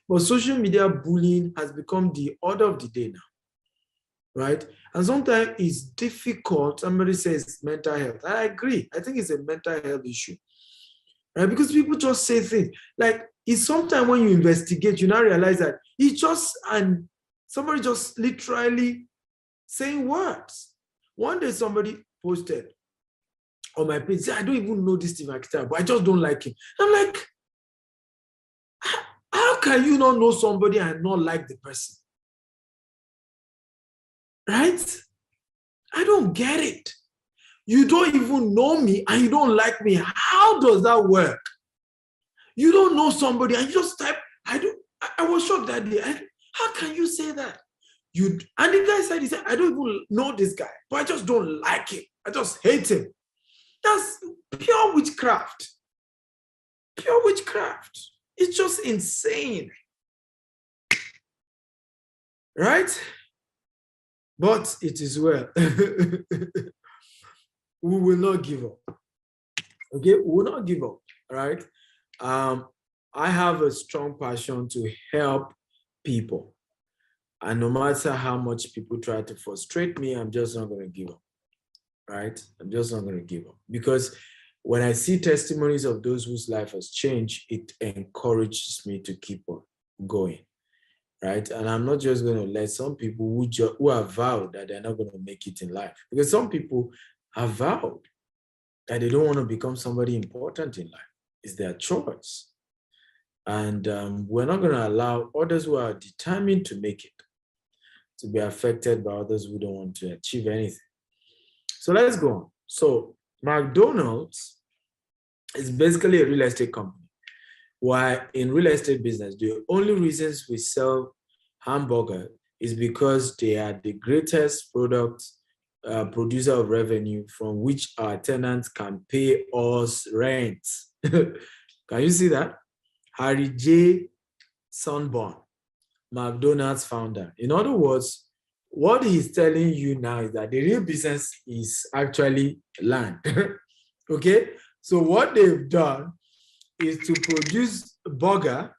But social media bullying has become the order of the day now, right? And sometimes it's difficult. Somebody says mental health. I agree. I think it's a mental health issue, right? Because people just say things. Like, it's sometimes when you investigate, you now realize that it's just, and somebody just literally saying words. One day somebody posted on my page, I don't even know this Steve Akita, but I just don't like him. I'm like, how can you not know somebody and not like the person? Right? I don't get it. You don't even know me and you don't like me. How does that work? You don't know somebody and you just type, I was shocked that day. How can you say that? And the guy said, he said, I don't even know this guy, but I just don't like him. I just hate him. That's pure witchcraft. Pure witchcraft. It's just insane. Right? But it is well. We will not give up. Okay? We will not give up. Right? I have a strong passion to help people. And no matter how much people try to frustrate me, I'm just not going to give up. Right? I'm just not going to give up. Because when I see testimonies of those whose life has changed, it encourages me to keep on going. Right? And I'm not just going to let some people who have vowed that they're not going to make it in life. Because some people have vowed that they don't want to become somebody important in life. It's their choice. And we're not going to allow others who are determined to make it to be affected by others who don't want to achieve anything. So let's go on. So McDonald's is basically a real estate company. Why in real estate business, the only reasons we sell hamburger is because they are the greatest producer of revenue from which our tenants can pay us rent. Can you see that? Harry J. Sunborn, McDonald's founder. In other words, what he's telling you now is that the real business is actually land. Okay? So what they've done is to produce a burger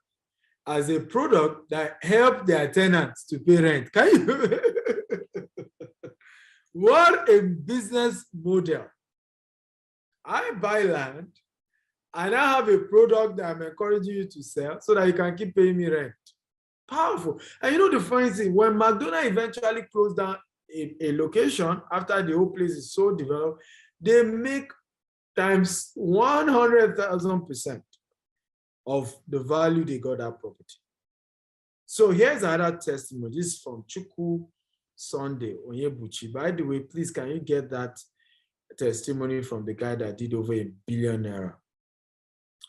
as a product that help their tenants to pay rent. Can you? What a business model. I buy land and I have a product that I'm encouraging you to sell so that you can keep paying me rent. Powerful. And you know the funny thing, when McDonald's eventually closed down a location after the whole place is so developed, they make times 100,000% of the value they got that property. So here's another testimony. This is from Chukwu Sunday Onyebuchi. By the way, please, can you get that testimony from the guy that did over $1 billion?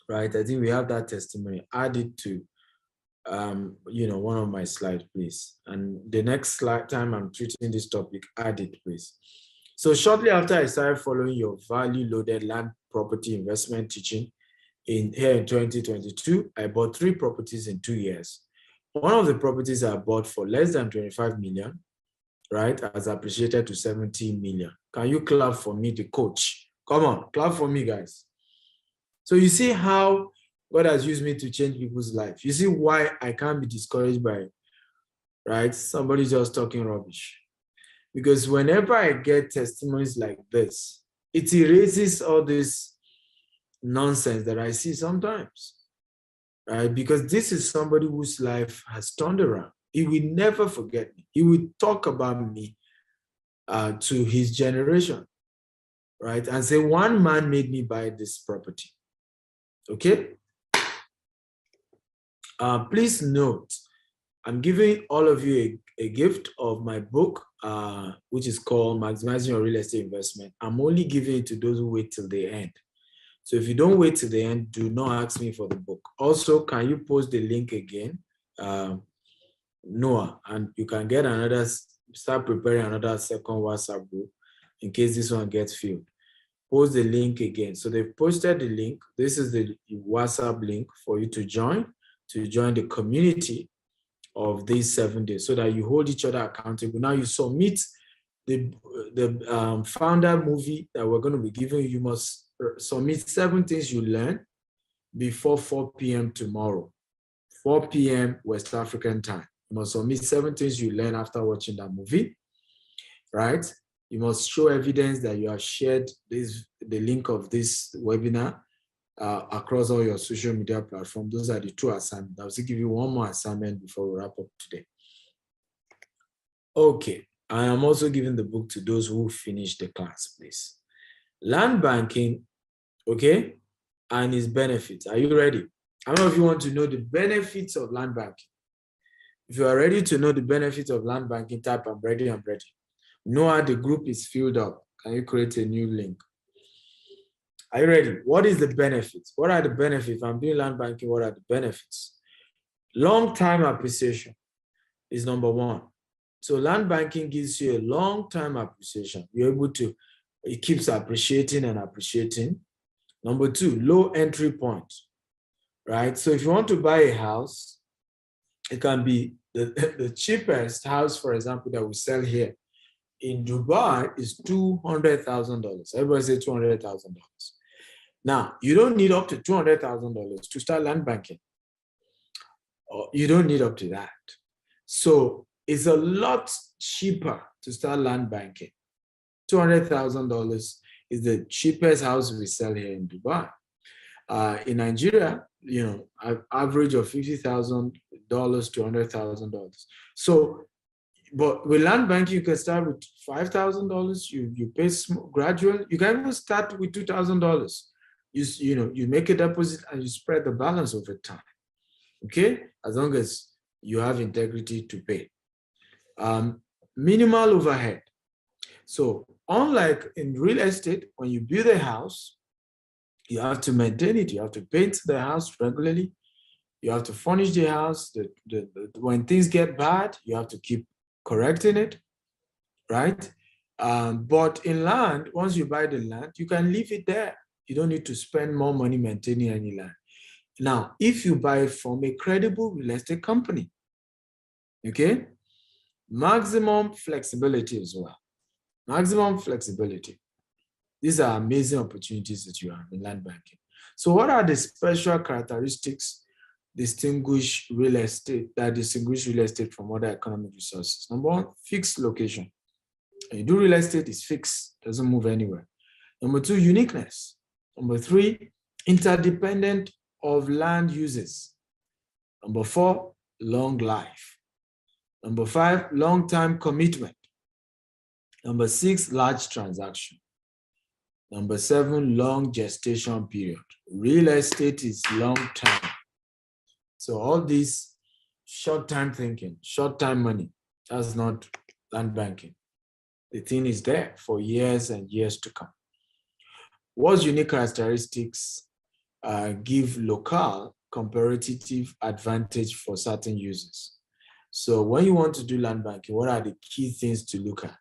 Right? I think we have that testimony. Add it to one of my slides, please. And the next slide time I'm treating this topic, add it, please. So shortly after I started following your value-loaded land property investment teaching here in 2022, I bought 3 properties in 2 years. One of the properties I bought for less than 25 million, right, has appreciated to 70 million. Can you clap for me, the coach? Come on, clap for me, guys. So you see how God has used me to change people's life. You see why I can't be discouraged by, right, somebody just talking rubbish. Because whenever I get testimonies like this, it erases all this nonsense that I see sometimes, right? Because this is somebody whose life has turned around. He will never forget me. He will talk about me to his generation, right? And say, one man made me buy this property, okay? Please note, I'm giving all of you a gift of my book, which is called Maximizing Your Real Estate Investment. I'm only giving it to those who wait till the end. So if you don't wait till the end, do not ask me for the book. Also, can you post the link again, Noah? And you can get start preparing another second WhatsApp group in case this one gets filled. Post the link again. So they've posted the link. This is the WhatsApp link for you to join the community of these 7 days so that you hold each other accountable. Now you submit the founder movie that we're going to be giving you. You must submit 7 things you learn before 4 p.m. tomorrow, 4 p.m. West African time. You must submit 7 things you learn after watching that movie, right? You must show evidence that you have shared the link of this webinar across all your social media platforms. Those are the 2 assignments. I'll still give you one more assignment before we wrap up today. Okay, I am also giving the book to those who finish the class, please. Land banking, okay, and its benefits. Are you ready? How many of you want to know the benefits of land banking? If you are ready to know the benefits of land banking, type I'm ready, I'm ready. Noah, the group is filled up. Can you create a new link? Are you ready? What is the benefits? What are the benefits? If I'm doing land banking, what are the benefits? Long-term appreciation is number 1. So land banking gives you a long-term appreciation. You're able to, it keeps appreciating and appreciating. Number 2, low entry point, right? So if you want to buy a house, it can be the cheapest house, for example, that we sell here in Dubai is $200,000. Everybody say $200,000. Now, you don't need up to $200,000 to start land banking. You don't need up to that. So it's a lot cheaper to start land banking. $200,000 is the cheapest house we sell here in Dubai. In Nigeria, average of $50,000 to $100,000. So, but with land banking, you can start with $5,000. You pay gradually. You can even start with $2,000. You make a deposit and you spread the balance over time. Okay, as long as you have integrity to pay. Minimal overhead. So unlike in real estate, when you build a house, you have to maintain it. You have to paint the house regularly. You have to furnish the house. When things get bad, you have to keep correcting it, right? But in land, once you buy the land, you can leave it there. You don't need to spend more money maintaining any land. Now, if you buy it from a credible real estate company, okay, maximum flexibility as well. Maximum flexibility. These are amazing opportunities that you have in land banking. So what are the special characteristics distinguish real estate from other economic resources? Number one, fixed location. When you do real estate, it's fixed, doesn't move anywhere. Number two, uniqueness. Number three, interdependent of land uses. Number four, long life. Number five, long-term commitment. Number six, large transaction. Number seven, long gestation period. Real estate is long-term. So all these short-term thinking, short-term money, that's not land banking. The thing is there for years and years to come. What unique characteristics give local comparative advantage for certain users? So when you want to do land banking, what are the key things to look at?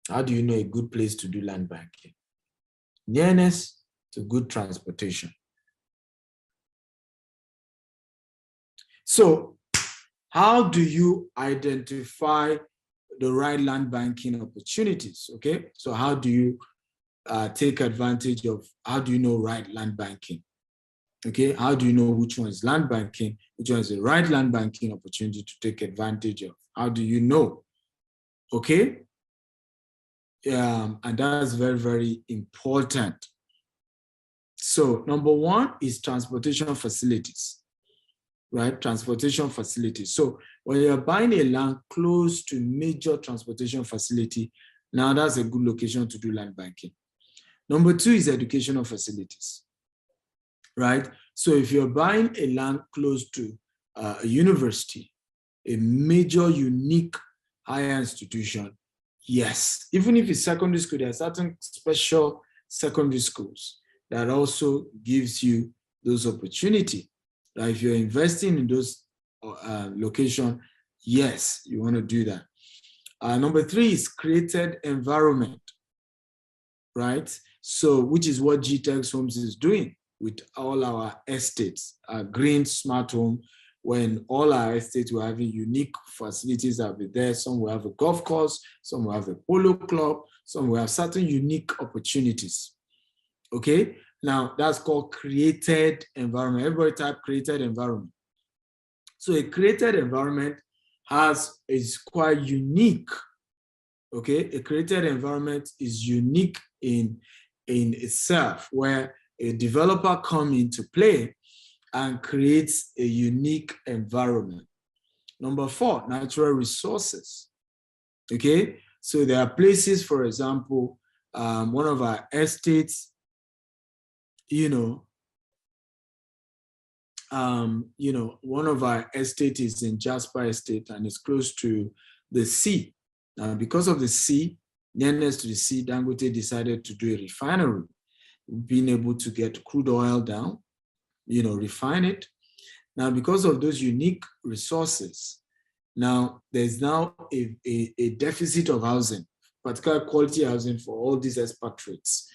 How do you know a good place to do land banking? Nearness to good transportation. So how do you identify the right land banking opportunities? Okay, so how do you take advantage of, how do you know right land banking? Okay, how do you know which one is land banking, which one is the right land banking opportunity to take advantage of? How do you know? Okay, and that's very, very important. So number one is transportation facilities, right? Transportation facilities. So when you're buying a land close to major transportation facility, now that's a good location to do land banking. Number two is educational facilities, right? So if you're buying a land close to a university, a major, unique higher institution, yes, even if it's secondary school, there are certain special secondary schools that also gives you those opportunities. Like if you're investing in those locations, yes, you want to do that. Number three is created environment, right? So, which is what GTEx Homes is doing with all our estates, green smart home. When all our estates will have unique facilities that will be there. Some will have a golf course, some will have a polo club, some will have certain unique opportunities. Okay, now that's called created environment. Everybody type created environment. So a created environment is quite unique. Okay, a created environment is unique in itself, where a developer comes into play and creates a unique environment. Number four, natural resources. Okay, so there are places, for example, one of our estates, one of our estates is in Jasper Estate and it's close to the sea. Now, because of the sea, nearness to the sea, Dangote decided to do a refinery, being able to get crude oil down, refine it. Now, because of those unique resources, now there's now a deficit of housing, particular quality housing for all these expatriates.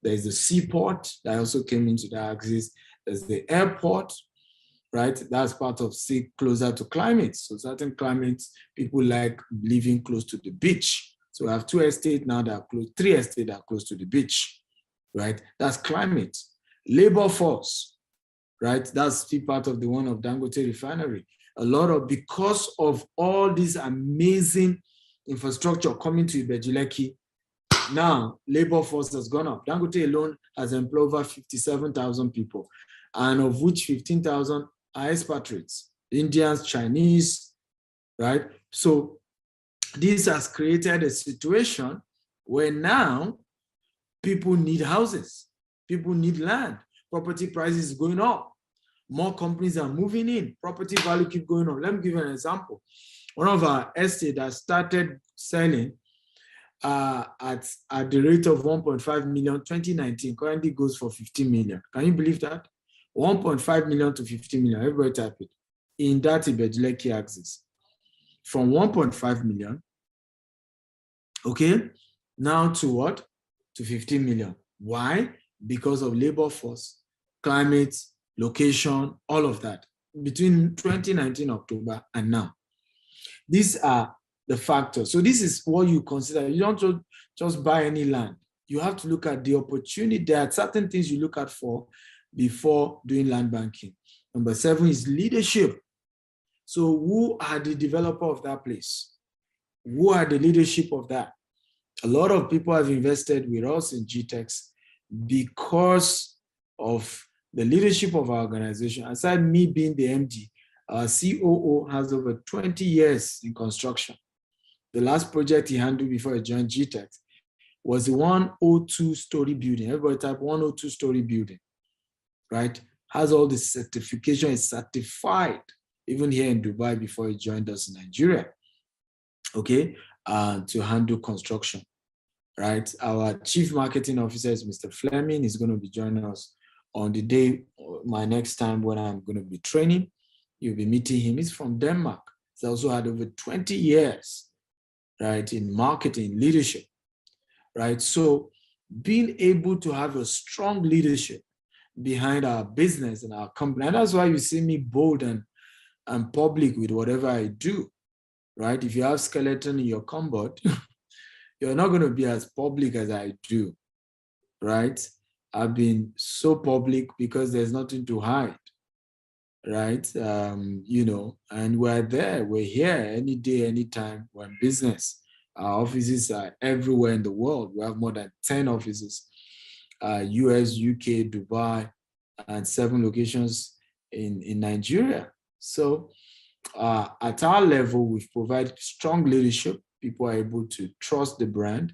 There's the seaport that also came into the axis. There's the airport, right? That's part of sea closer to climate. So certain climates, people like living close to the beach. So we have two estates now that are close, three estates that are close to the beach, right? That's climate. Labor force, right? That's still part of the one of Dangote refinery. Because of all this amazing infrastructure coming to Ibejuleki, now labor force has gone up. Dangote alone has employed over 57,000 people, and of which 15,000 are expatriates, Indians, Chinese, right? So this has created a situation where now people need houses, people need land, property prices going up. More companies are moving in. Property value keep going on. Let me give you an example. One of our estate that started selling at the rate of 1.5 million 2019 currently goes for 15 million. Can you believe that? 1.5 million to 15 million. Everybody type it in that Ibejuleki axis. From 1.5 million, okay, now to what? To 15 million. Why? Because of labor force, climate, location, all of that. Between 2019 October and now. These are the factors. So this is what you consider. You don't just buy any land. You have to look at the opportunity. There are certain things you look at for before doing land banking. Number 7 is leadership. So who are the developer of that place? Who are the leadership of that? A lot of people have invested with us in GTEx because of the leadership of our organization. Aside me being the MD, our COO has over 20 years in construction. The last project he handled before he joined GTEx was a 102-story building. Everybody type 102-story building, right? Has all the certification, is certified, even here in Dubai before he joined us in Nigeria, okay, to handle construction, right? Our chief marketing officer is Mr. Fleming. He's going to be joining us on the day, my next time when I'm going to be training. You'll be meeting him. He's from Denmark. He's also had over 20 years, right, in marketing, leadership, right? So being able to have a strong leadership behind our business and our company, and that's why you see me bold and public with whatever I do, right? If you have skeleton in your cupboard, you're not going to be as public as I do, right? I've been so public because there's nothing to hide, right? You know, and we're there, we're here any day, anytime, we're in business. Our offices are everywhere in the world. We have more than 10 offices, US, UK, Dubai, and 7 locations in Nigeria. So at our level, we've provided strong leadership. People are able to trust the brand,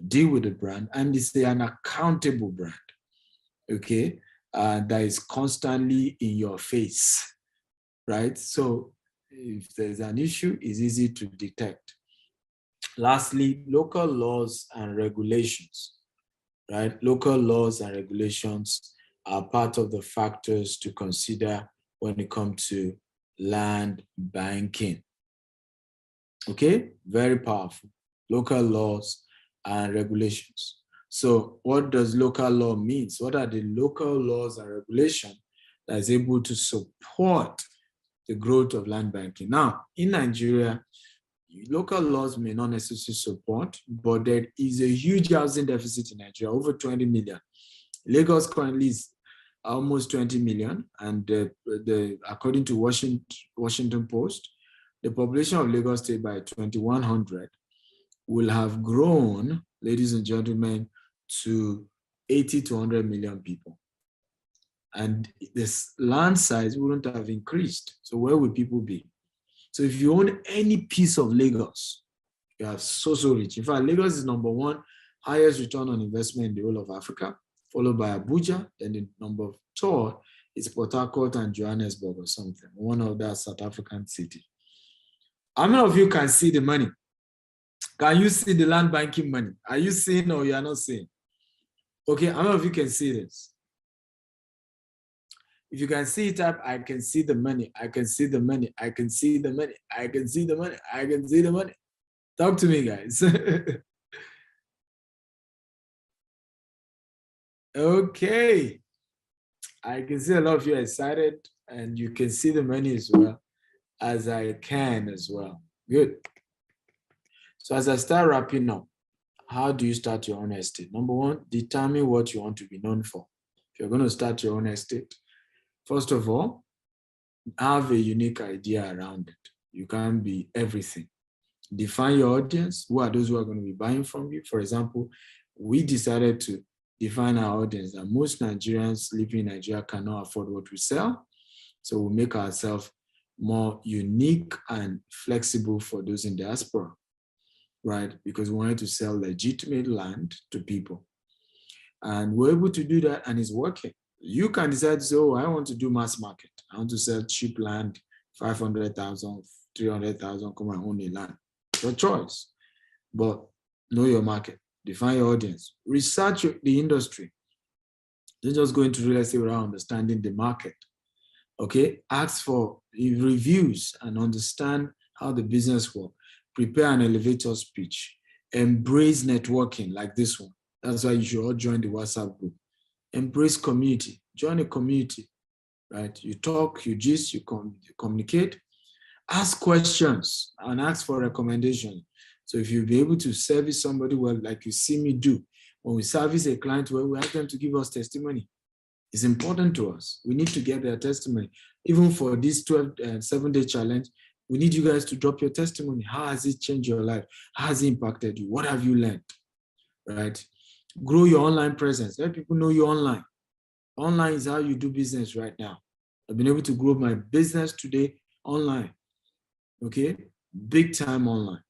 deal with the brand, and it's an accountable brand, okay? That is constantly in your face, right? So if there's an issue, it's easy to detect. Lastly, local laws and regulations, right? Local laws and regulations are part of the factors to consider when it comes to land banking. Okay, very powerful. Local laws and regulations. So what does local law mean? What are the local laws and regulations that is able to support the growth of land banking? Now, in Nigeria, local laws may not necessarily support, but there is a huge housing deficit in Nigeria, over 20 million. Lagos currently is almost 20 million, and according to Washington Post, the population of Lagos State by 2100 will have grown, ladies and gentlemen, to 80 to 100 million people. And this land size wouldn't have increased. So where would people be? So if you own any piece of Lagos, you are so rich. In fact, Lagos is number 1 highest return on investment in the whole of Africa, followed by Abuja. Then the number 2 is Port Harcourt and Johannesburg or something, one of that South African city. How many of you can see the money? Can you see the land banking money? Are you seeing or you are not seeing? Okay, how many of you can see this? If you can see it up, I can see the money. I can see the money. I can see the money. I can see the money. I can see the money. Talk to me, guys. Okay. I can see a lot of you are excited, and you can see the money as well as I can as well. Good. So as I start wrapping up, how do you start your own estate? Number 1, determine what you want to be known for. If you're going to start your own estate, first of all, have a unique idea around it. You can't be everything. Define your audience. Who are those who are going to be buying from you? For example, we decided to define our audience that most Nigerians living in Nigeria cannot afford what we sell. So we'll make ourselves more unique and flexible for those in diaspora, right? Because we wanted to sell legitimate land to people. And we're able to do that, and it's working. You can decide to say, oh, I want to do mass market. I want to sell cheap land, 500,000, 300,000, come and own a land. Your choice. But know your market, define your audience, research the industry. Don't just go into real estate without understanding the market. Okay, ask for reviews and understand how the business works. Prepare an elevator speech. Embrace networking like this one. That's why you should all join the WhatsApp group. Embrace community. Join a community, right? You talk, you gist, you communicate. Ask questions and ask for recommendations. So if you'll be able to service somebody well, like you see me do, when we service a client well, we ask them to give us testimony. It's important to us. We need to get their testimony. Even for this 7-day challenge, we need you guys to drop your testimony. How has it changed your life? How has it impacted you? What have you learned? Right? Grow your online presence. Let people know you online. Online is how you do business right now. I've been able to grow my business today online. Okay? Big time online.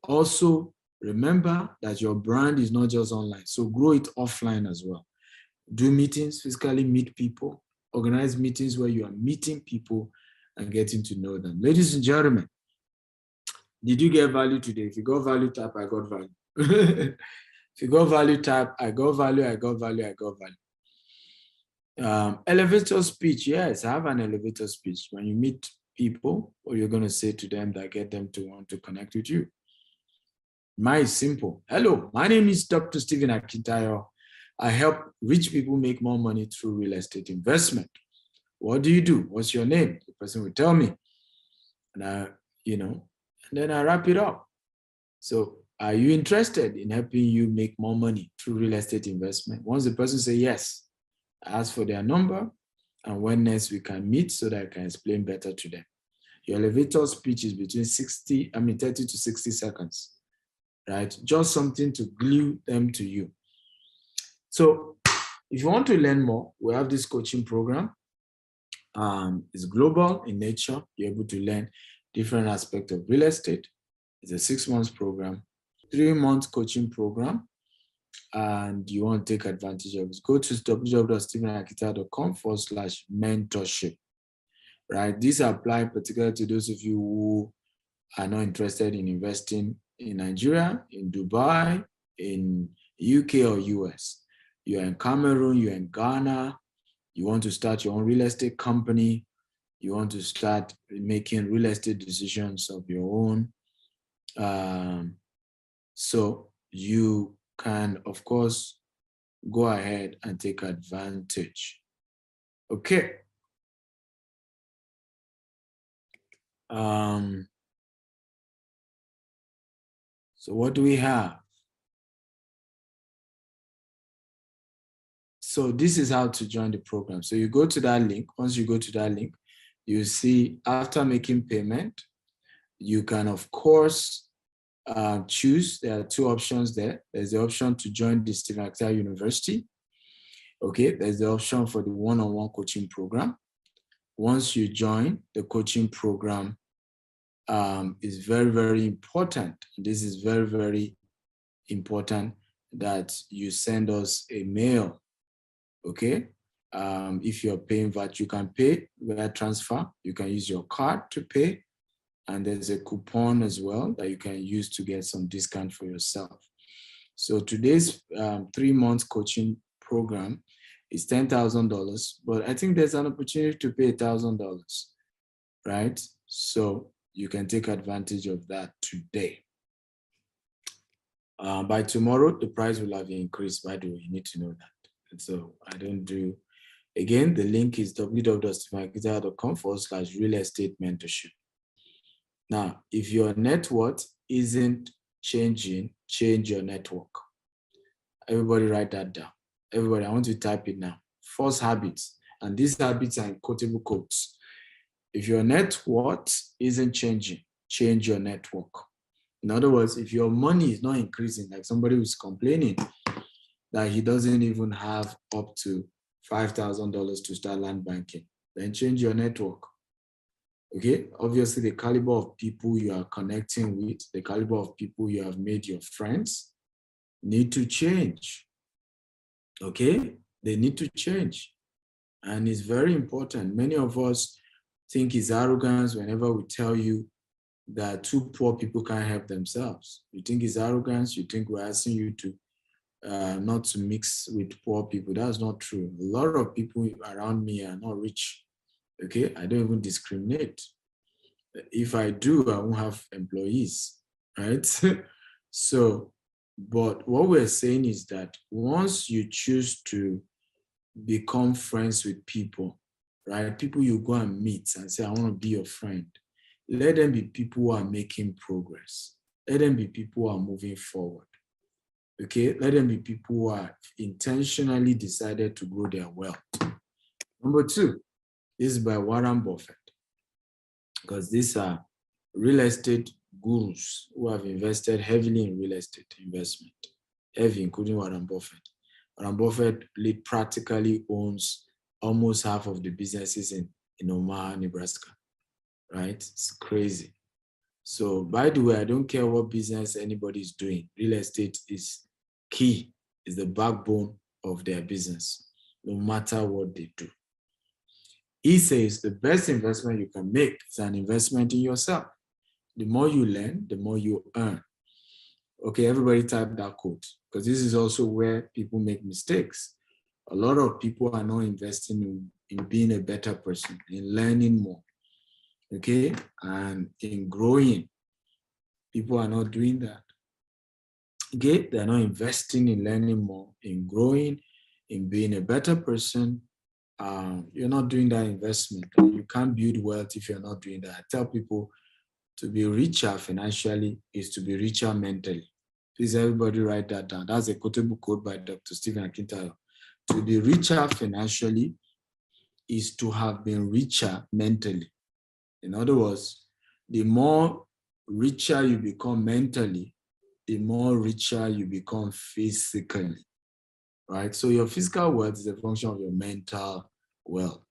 Also, remember that your brand is not just online. So grow it offline as well. Do meetings, physically meet people, organize meetings where you are meeting people and getting to know them. Ladies and gentlemen, did you get value today? If you got value, type, I got value. If you got value, type, I got value, I got value, I got value. Elevator speech, yes, I have an elevator speech. When you meet people, what you're going to say to them that get them to want to connect with you. Mine is simple. Hello, my name is Dr. Stephen Akintayo. I help rich people make more money through real estate investment. What do you do? What's your name? The person will tell me. And and then I wrap it up. So are you interested in helping you make more money through real estate investment? Once the person says yes, I ask for their number and when next we can meet so that I can explain better to them. Your elevator speech is between 30 to 60 seconds, right? Just something to glue them to you. So if you want to learn more, we have this coaching program. It's global in nature. You're able to learn different aspects of real estate. It's a 6-month program, 3-month coaching program, and you want to take advantage of it. Go to www.stephenakita.com/mentorship, right? These apply particularly to those of you who are not interested in investing in Nigeria, in Dubai, in UK or US. You're in Cameroon, you're in Ghana, you want to start your own real estate company, you want to start making real estate decisions of your own. So you can, of course, go ahead and take advantage. Okay. So what do we have? So this is how to join the program. So you go to that link. Once you go to that link, you see after making payment, you can, of course, choose. There are 2 options there. There's the option to join the Stephen Akita University. Okay, there's the option for the one-on-one coaching program. Once you join, the coaching program is very, very important. This is very, very important that you send us a mail. Okay, if you're paying VAT, you can pay via transfer. You can use your card to pay. And there's a coupon as well that you can use to get some discount for yourself. So today's 3-month coaching program is $10,000, but I think there's an opportunity to pay $1,000, right? So you can take advantage of that today. By tomorrow, the price will have increased, by the way, you need to know that. And so I don't do, again, the link is www.stephenakita.com/real estate mentorship. Now, if your net worth isn't changing, change your network. Everybody write that down. Everybody, I want you to type it now. False habits. And these habits are in quotable quotes. If your net worth isn't changing, change your network. In other words, if your money is not increasing, like somebody who's complaining that he doesn't even have up to $5,000 to start land banking, then change your network. Okay, obviously the caliber of people you are connecting with, the caliber of people you have made your friends need to change. Okay, they need to change. And it's very important. Many of us think it's arrogance whenever we tell you that two poor people can't help themselves. You think it's arrogance. You think we're asking you to not to mix with poor people. That's not true. A lot of people around me are not rich. Okay, I don't even discriminate. If I do, I won't have employees, right? So, but what we're saying is that once you choose to become friends with people, right? People you go and meet and say, I want to be your friend. Let them be people who are making progress. Let them be people who are moving forward. Okay, let them be people who are intentionally decided to grow their wealth. Number two, this is by Warren Buffett, because these are real estate gurus who have invested heavily in real estate investment, heavy, including Warren Buffett. Warren Buffett practically owns almost half of the businesses in Omaha, Nebraska, right? It's crazy. So, by the way, I don't care what business anybody is doing. Real estate is key, is the backbone of their business, no matter what they do. He says the best investment you can make is an investment in yourself. The more you learn, the more you earn. Okay, everybody type that quote, because this is also where people make mistakes. A lot of people are not investing in being a better person, in learning more, okay, and in growing. People are not doing that. Okay, they're not investing in learning more, in growing, in being a better person. You're not doing that investment. You can't build wealth if you're not doing that. I tell people to be richer financially is to be richer mentally. Please, everybody write that down. That's a quotable quote by Dr. Stephen Akintayo. To be richer financially is to have been richer mentally. In other words, the more richer you become mentally, the more richer you become physically, right? So your physical wealth is a function of your mental wealth.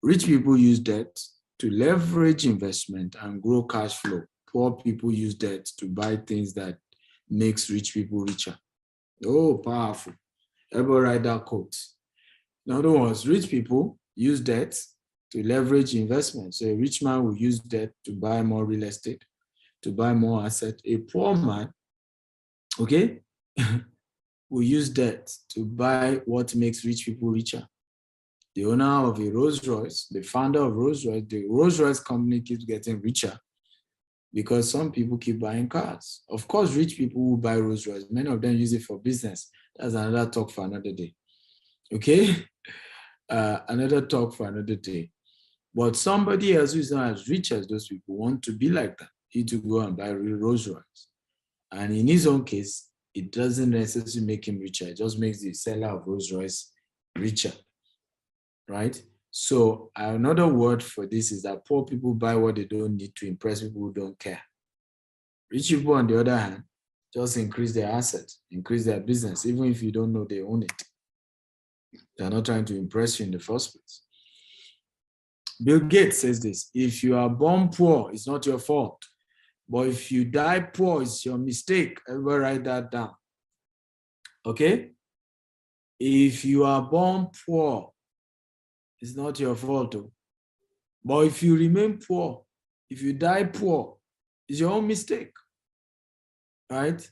Rich people use debt to leverage investment and grow cash flow. Poor people use debt to buy things that makes rich people richer. Oh, powerful. Everybody write that quote. In other words, rich people use debt to leverage investment. So a rich man will use debt to buy more real estate, to buy more asset. A poor man, okay, will use debt to buy what makes rich people richer. The owner of a Rolls Royce, the founder of Rolls Royce, the Rolls Royce company keeps getting richer because some people keep buying cars. Of course, rich people will buy Rolls Royce. Many of them use it for business. That's another talk for another day. Okay? Another talk for another day. But somebody else who is not as rich as those people want to be like that. He to go and buy Rolls Royce. And in his own case, it doesn't necessarily make him richer. It just makes the seller of Rolls Royce richer, right? So another word for this is that poor people buy what they don't need to impress people who don't care. Rich people, on the other hand, just increase their assets, increase their business, even if you don't know they own it. They're not trying to impress you in the first place. Bill Gates says this: if you are born poor, it's not your fault. But if you die poor, it's your mistake. Everybody write that down. Okay? If you are born poor, it's not your fault. But if you remain poor, if you die poor, it's your own mistake. Right?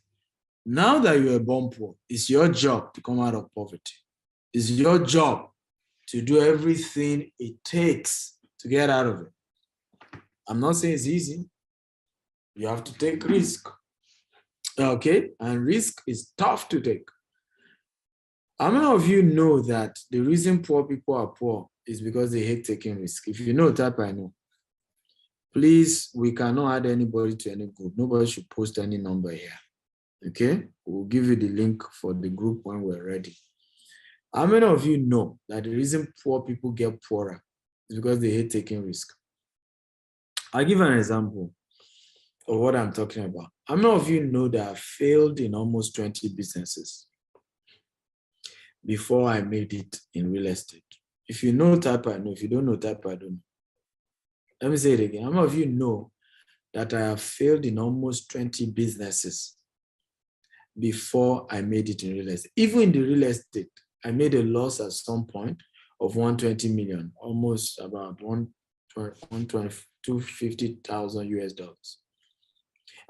Now that you are born poor, it's your job to come out of poverty. It's your job to do everything it takes to get out of it. I'm not saying it's easy. You have to take risk. Okay? And risk is tough to take. How many of you know that the reason poor people are poor is because they hate taking risk? If you know, type I know. Please, we cannot add anybody to any group. Nobody should post any number here. Okay? We'll give you the link for the group when we're ready. How many of you know that the reason poor people get poorer is because they hate taking risk? I'll give an example of what I'm talking about. How many of you know that I failed in almost 20 businesses before I made it in real estate? If you know, type I know. If you don't know, type I don't know. Let me say it again. How many of you know that I have failed in almost 20 businesses before I made it in real estate? Even in the real estate, I made a loss at some point, of 120 million, almost about 250,000 US dollars.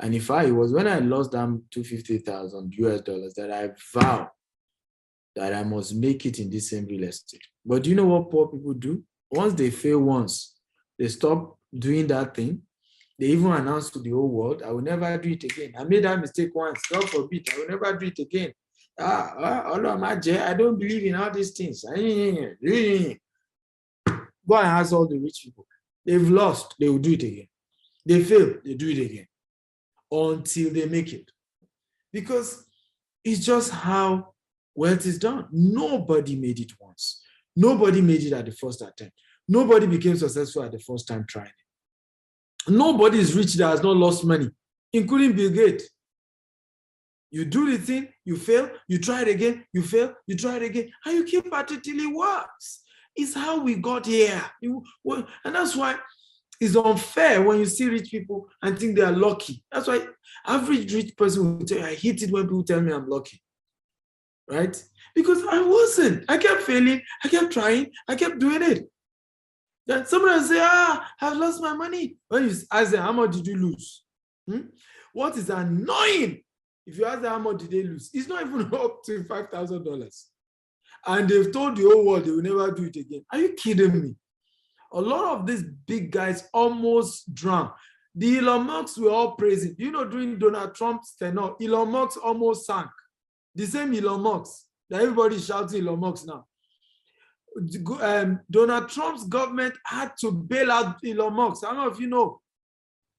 And it was when I lost them 250,000 US dollars that I vowed that I must make it in this same real estate. But do you know what poor people do? Once they fail once, they stop doing that thing. They even announce to the whole world, I will never do it again. I made that mistake once, God forbid, I will never do it again. I don't believe in all these things. Go and ask all the rich people. They've lost, they will do it again. They fail, they do it again until they make it. Because it's just how wealth is done. Nobody made it once. Nobody made it at the first attempt. Nobody became successful at the first time trying it. Nobody is rich that has not lost money, including Bill Gates. You do the thing, you fail, you try it again, you fail, you try it again, and you keep at it till it works. It's how we got here. And that's why it's unfair when you see rich people and think they are lucky. That's why average rich person will tell you, I hate it when people tell me I'm lucky. Right? Because I wasn't. I kept failing, I kept trying, I kept doing it. Then somebody will say, I've lost my money. When you ask them, how much did you lose? What is annoying? If you ask them how much did they lose, it's not even up to $5,000. And they've told the whole world they will never do it again. Are you kidding me? A lot of these big guys almost drowned. The Elon Musk were all praising. You know, during Donald Trump's tenure, Elon Musk almost sank. The same Elon Musk that everybody is shouting Elon Musk now. Donald Trump's government had to bail out Elon Musk. I don't know if you know.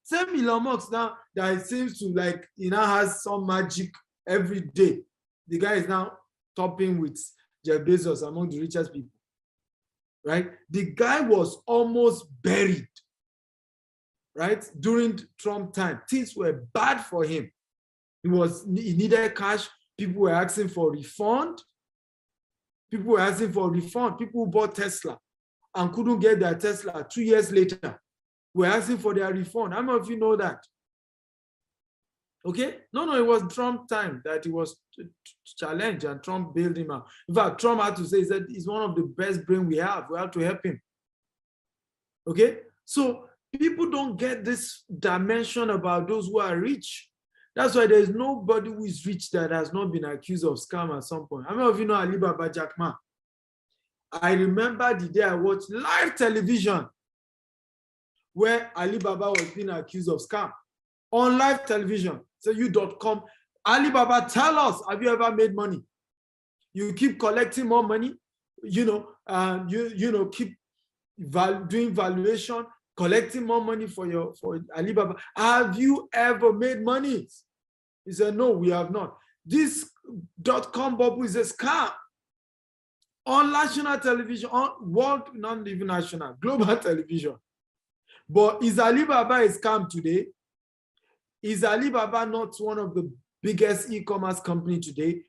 Same Elon Musk now that it seems to like he now has some magic every day. The guy is now topping with Jeff Bezos among the richest people. Right? The guy was almost buried. Right? During Trump time, things were bad for him. He needed cash. People were asking for refund. People were asking for refund. People who bought Tesla and couldn't get their Tesla 2 years later were asking for their refund. How many of you know that? Okay? No, it was Trump time that he was challenged and Trump bailed him out. In fact, Trump had to say that he's one of the best brain we have. We have to help him. Okay? So people don't get this dimension about those who are rich. That's why there's nobody who is rich that has not been accused of scam at some point. How many of you know Alibaba Jack Ma? I remember the day I watched live television where Alibaba was being accused of scam on live television. So you.com, Alibaba, tell us, have you ever made money? You keep collecting more money, keep doing valuation, collecting more money for Alibaba. Have you ever made money? He said, no, we have not. This .com bubble is a scam. On national television, on world, not even national, global television. But is Alibaba a scam today? Is Alibaba not one of the biggest e-commerce company today?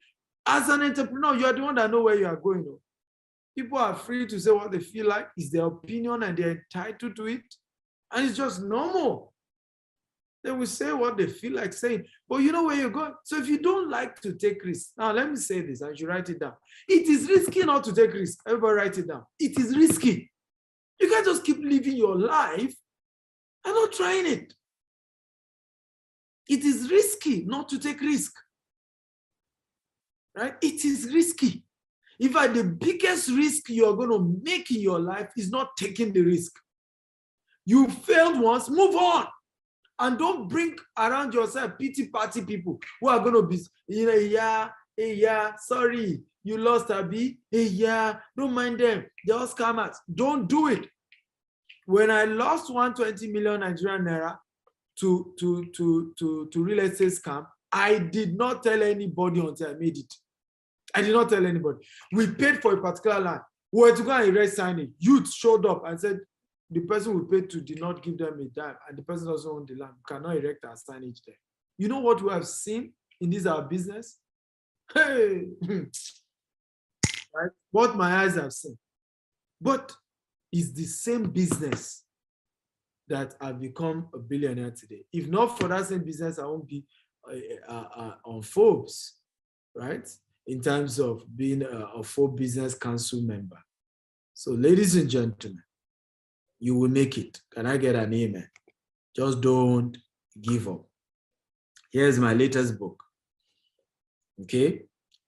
As an entrepreneur, you are the one that know where you are going. People are free to say what they feel like. It's their opinion and they're entitled to it. And it's just normal. They will say what they feel like saying, but you know where you're going. So if you don't like to take risks, now let me say this, I should write it down. It is risky not to take risks. Everybody write it down. It is risky. You can't just keep living your life and not trying it. It is risky not to take risk. Right? It is risky. In fact, the biggest risk you're going to make in your life is not taking the risk. You failed once, move on. And don't bring around yourself pity party people who are going to be, sorry, you lost, Abi. Don't mind them. They're all scammers. Don't do it. When I lost 120 million Nigerian naira to real estate scam, I did not tell anybody until I made it. I did not tell anybody. We paid for a particular land. We were to go and erase signing. Youth showed up and said, the person we paid to did not give them a dime, and the person doesn't own the land. We cannot erect our signage there. You know what we have seen in this our business? Hey, right? What my eyes have seen. But it's the same business that I've become a billionaire today. If not for that same business, I won't be on Forbes, right? In terms of being a Forbes Business Council member. So, ladies and gentlemen, you will make it. Can I get an amen? Just don't give up. Here's my latest book. Okay?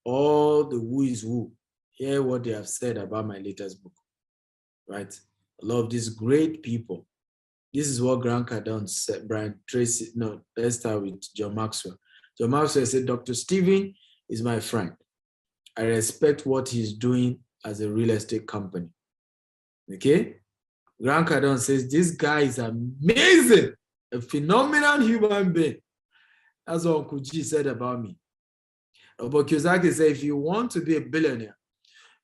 All the who is who. Hear what they have said about my latest book. Right? I love these great people. This is what Grant Cardone said, Brian Tracy. No, let's start with John Maxwell. John Maxwell said, Dr. Stephen is my friend. I respect what he's doing as a real estate company. Okay? Grant Cardone says, this guy is amazing, a phenomenal human being. That's what Uncle G said about me. But Kiyosaki said, if you want to be a billionaire,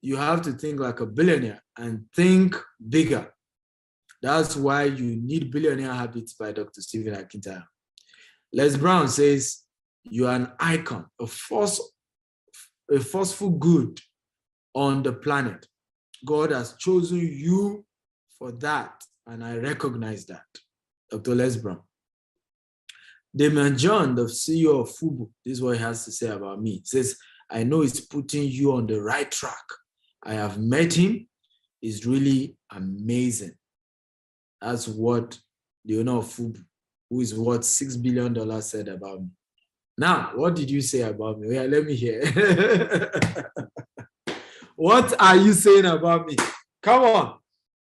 you have to think like a billionaire and think bigger. That's why you need Billionaire Habits by Dr. Stephen Akintaya. Les Brown says, you are an icon, a forceful good on the planet. God has chosen you for that, and I recognize that. Dr. Les Brown. Damian John, the CEO of Fubu, this is what he has to say about me. He says, I know he's putting you on the right track. I have met him. He's really amazing. That's what the owner of Fubu, who is worth $6 billion, said about me. Now, what did you say about me? Yeah, let me hear. What are you saying about me? Come on.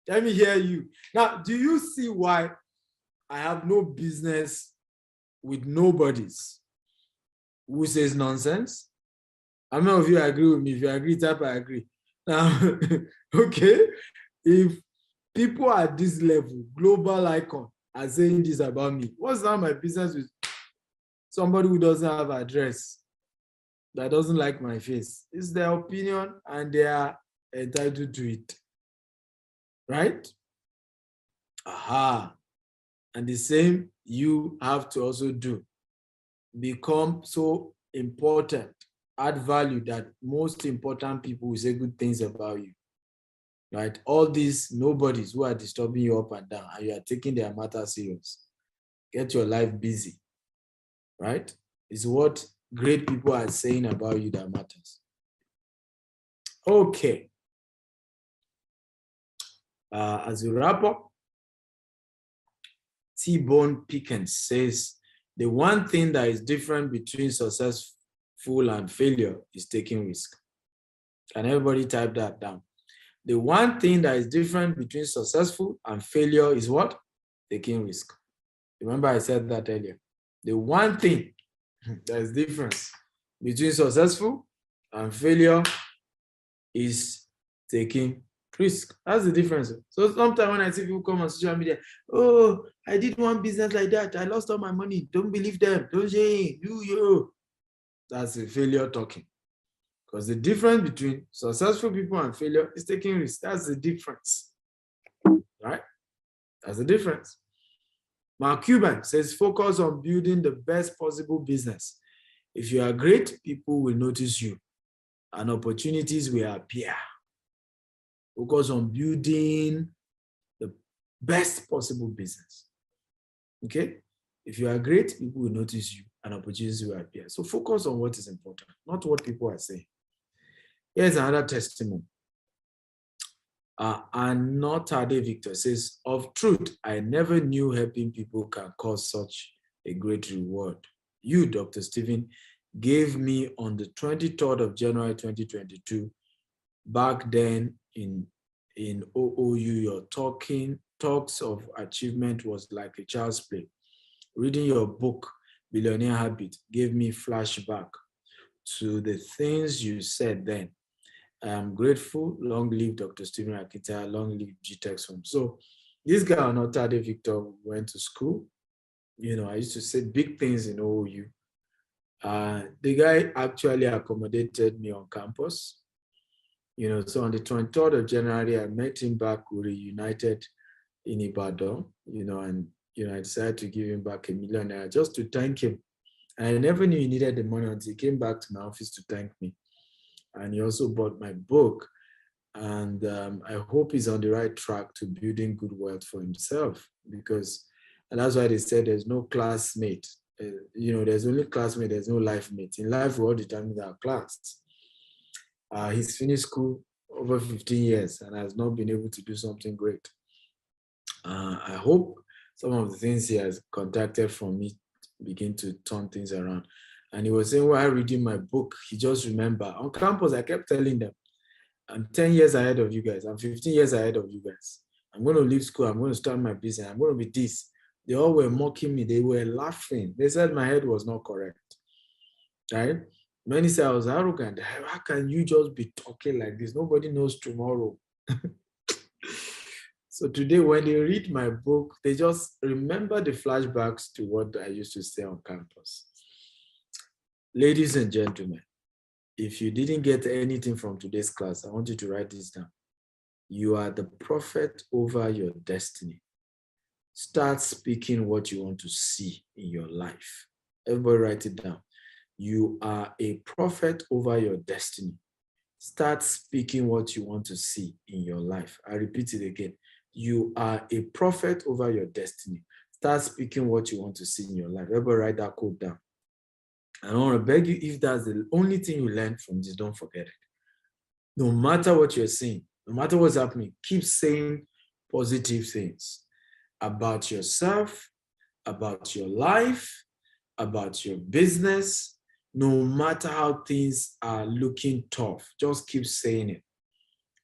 Let me hear you. Now, do you see why I have no business with nobodies who says nonsense? How many of you agree with me? If you agree, type I agree. Now, okay, if people at this level, global icon, are saying this about me, what's now my business with somebody who doesn't have an address, that doesn't like my face? It's their opinion and they are entitled to it. Right? Aha. And the same you have to also do. Become so important, add value that most important people will say good things about you. Right? All these nobodies who are disturbing you up and down, and you are taking their matter serious. Get your life busy. Right? It's what great people are saying about you that matters. Okay. As we wrap up, T-Bone Pickens says, the one thing that is different between successful and failure is taking risk. Can everybody type that down? The one thing that is different between successful and failure is what? Taking risk. Remember I said that earlier. The one thing that is different between successful and failure is taking risk. That's the difference. So sometimes when I see people come on social media, oh, I did one business like that, I lost all my money. Don't believe them. Don't say, you. That's a failure talking. Because the difference between successful people and failure is taking risks. That's the difference. Right? That's the difference. Mark Cuban says, focus on building the best possible business. If you are great, people will notice you and opportunities will appear. Focus on building the best possible business. Okay? If you are great, people will notice you and opportunities will appear. So focus on what is important, not what people are saying. Here's another testimony. Anotade Victor says, of truth, I never knew helping people can cause such a great reward. You, Dr. Stephen, gave me on the 23rd of January 2022. Back then in OOU, your talks of achievement was like a child's play. Reading your book, Billionaire Habit, gave me flashback to the things you said then. I am grateful. Long live Dr. Stephen Akintaya, long live GTEx Home. So this guy, Anotade Victor, went to school. You know, I used to say big things in OOU. The guy actually accommodated me on campus. You know, so on the 23rd of January, I met him back. We reunited in Ibadan, you know, and, you know, I decided to give him back $1 million just to thank him. And I never knew he needed the money until he came back to my office to thank me. And he also bought my book. And I hope he's on the right track to building good wealth for himself, because, and that's why they said there's no classmate. You know, there's only classmate, there's no life mate. In life, we all determine our class. He's finished school over 15 years and has not been able to do something great. I hope some of the things he has contacted from me begin to turn things around. And he was saying while reading my book, he just remembered on campus, I kept telling them, I'm 10 years ahead of you guys. I'm 15 years ahead of you guys. I'm going to leave school. I'm going to start my business. I'm going to be this. They all were mocking me. They were laughing. They said my head was not correct. Right? Many said I was arrogant. How can you just be talking like this? Nobody knows tomorrow. So today, when they read my book, they just remember the flashbacks to what I used to say on campus. Ladies and gentlemen, if you didn't get anything from today's class, I want you to write this down. You are the prophet over your destiny. Start speaking what you want to see in your life. Everybody write it down. You are a prophet over your destiny. Start speaking what you want to see in your life. I repeat it again. You are a prophet over your destiny. Start speaking what you want to see in your life. Everybody write that quote down. And I want to beg you, if that's the only thing you learn from this, don't forget it. No matter what you're saying, no matter what's happening, keep saying positive things about yourself, about your life, about your business. No matter how things are looking tough, just keep saying it.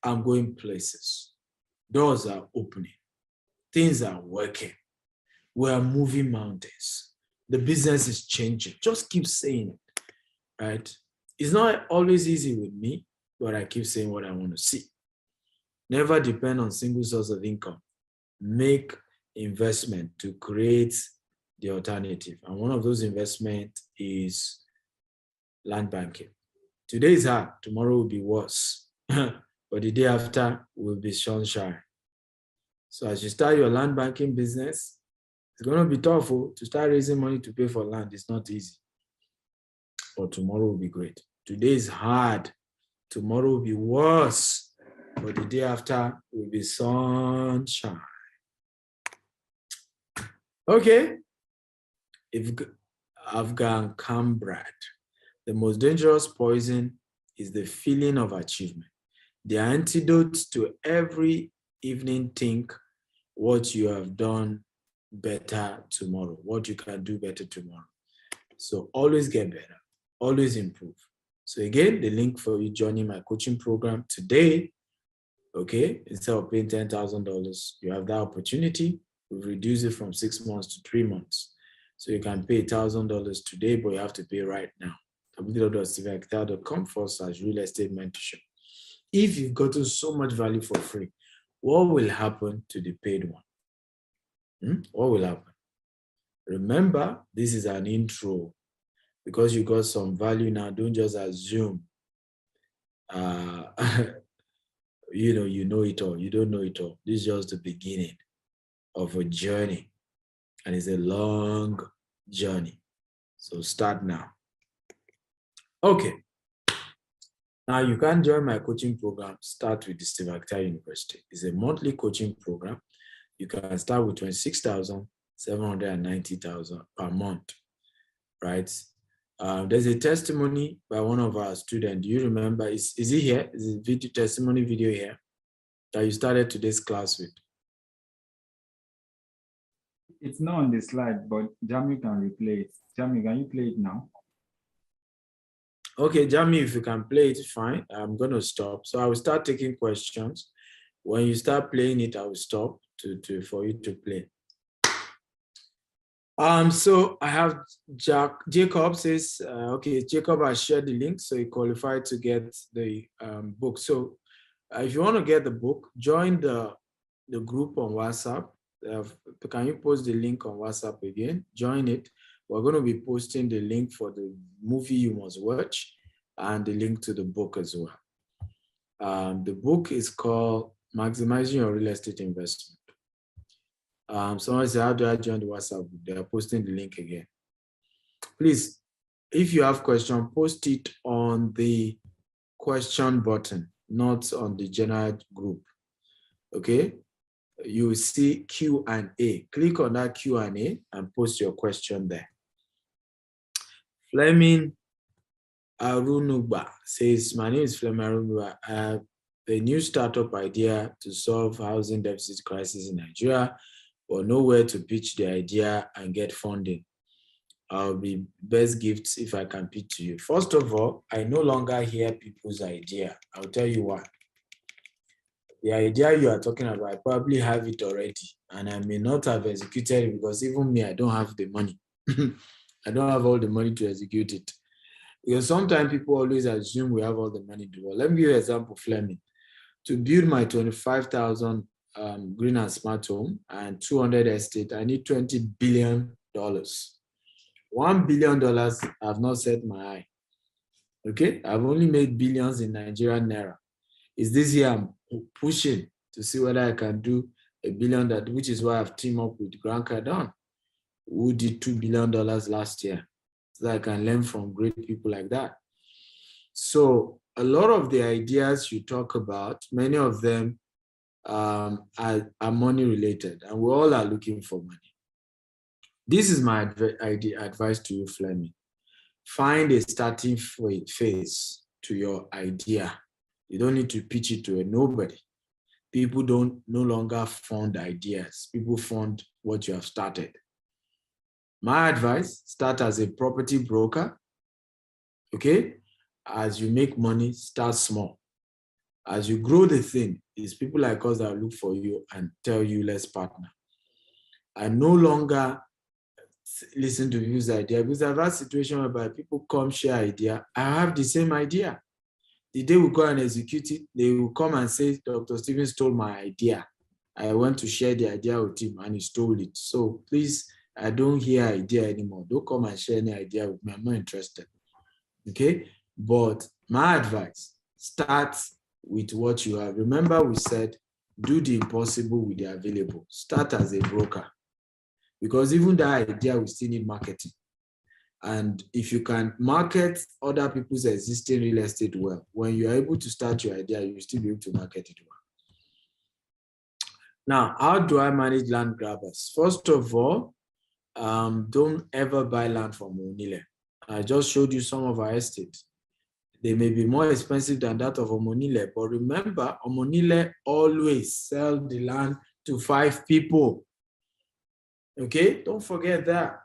I'm going places. Doors are opening. Things are working. We are moving mountains. The business is changing. Just keep saying it, right? It's not always easy with me, but I keep saying what I want to see. Never depend on single source of income. Make investment to create the alternative. And one of those investments is land banking. Today is hard. Tomorrow will be worse. But the day after will be sunshine. So as you start your land banking business, it's going to be tough to start raising money to pay for land. It's not easy. But tomorrow will be great. Today is hard. Tomorrow will be worse. But the day after will be sunshine. Okay. Afghan Kambrad. The most dangerous poison is the feeling of achievement. The antidote to every evening think what you have done better tomorrow, what you can do better tomorrow. So always get better, always improve. So again, the link for you joining my coaching program today, okay, instead of paying $10,000, you have that opportunity. We've reduced it from 6 months to 3 months. So you can pay $1,000 today, but you have to pay right now. www.stevenakital.com/real estate mentorship. If you've gotten so much value for free, what will happen to the paid one? What will happen? Remember, this is an intro. Because you got some value now, don't just assume, you know it all. You don't know it all. This is just the beginning of a journey. And it's a long journey. So start now. Okay. Now you can join my coaching program. Start with the Steve Nakital University. It's a monthly coaching program. You can start with $26,790 per month, right? There's a testimony by one of our students. Do you remember? Is he here? Is the testimony video here that you started today's class with? It's not on the slide, but Jamie can replay it. Jamie, can you play it now? Okay, Jamie, if you can play it, fine. I'm going to stop. So I will start taking questions. When you start playing it, I will stop for you to play. So I have Jacob says, okay, Jacob has shared the link, so he qualified to get the book. So if you want to get the book, join the group on WhatsApp. Can you post the link on WhatsApp again? Join it. We're going to be posting the link for the movie you must watch and the link to the book as well. The book is called Maximizing Your Real Estate Investment. Someone said, how do I join the WhatsApp group? They are posting the link again. Please, if you have question, post it on the question button, not on the general group. Okay? You will see Q&A. Click on that Q&A and post your question there. Fleming Arunuba says, my name is Fleming Arunuba. I have a new startup idea to solve housing deficit crisis in Nigeria, but nowhere to pitch the idea and get funding. I'll be best gifts if I can pitch to you. First of all, I no longer hear people's idea. I'll tell you why. The idea you are talking about, I probably have it already, and I may not have executed it because even me, I don't have the money. I don't have all the money to execute it. Because sometimes people always assume we have all the money to do. Let me give you an example, Fleming. To build my 25,000 green and smart home and 200 estate, I need $20 billion. $1 billion, I've not set my eye. Okay, I've only made billions in Nigerian naira. Is this year I'm pushing to see whether I can do $1 billion, which is why I've teamed up with Grant Cardone, who did $2 billion last year, so that I can learn from great people like that. So a lot of the ideas you talk about, many of them are money related, and we all are looking for money. This is my advice to you, Fleming. Find a starting phase to your idea. You don't need to pitch it to a nobody. People don't no longer fund ideas. People fund what you have started. My advice, start as a property broker. Okay? As you make money, start small. As you grow the thing, it's people like us that look for you and tell you, let's partner. I no longer listen to people's idea because I've had a situation whereby people come share idea. I have the same idea. The day we go and execute it, they will come and say, Dr. Stephen stole my idea. I went to share the idea with him and he stole it. So please, I don't hear idea anymore. Don't come and share any idea with me. I'm not interested. Okay? But my advice, start with what you have. Remember we said, do the impossible with the available. Start as a broker. Because even that idea, we still need marketing. And if you can market other people's existing real estate well, when you're able to start your idea, you'll still be able to market it well. Now, how do I manage land grabbers? First of all, don't ever buy land from Omonile. I just showed you some of our estates. They may be more expensive than that of Omonile, but remember, Omonile always sell the land to 5 people. Okay, don't forget that.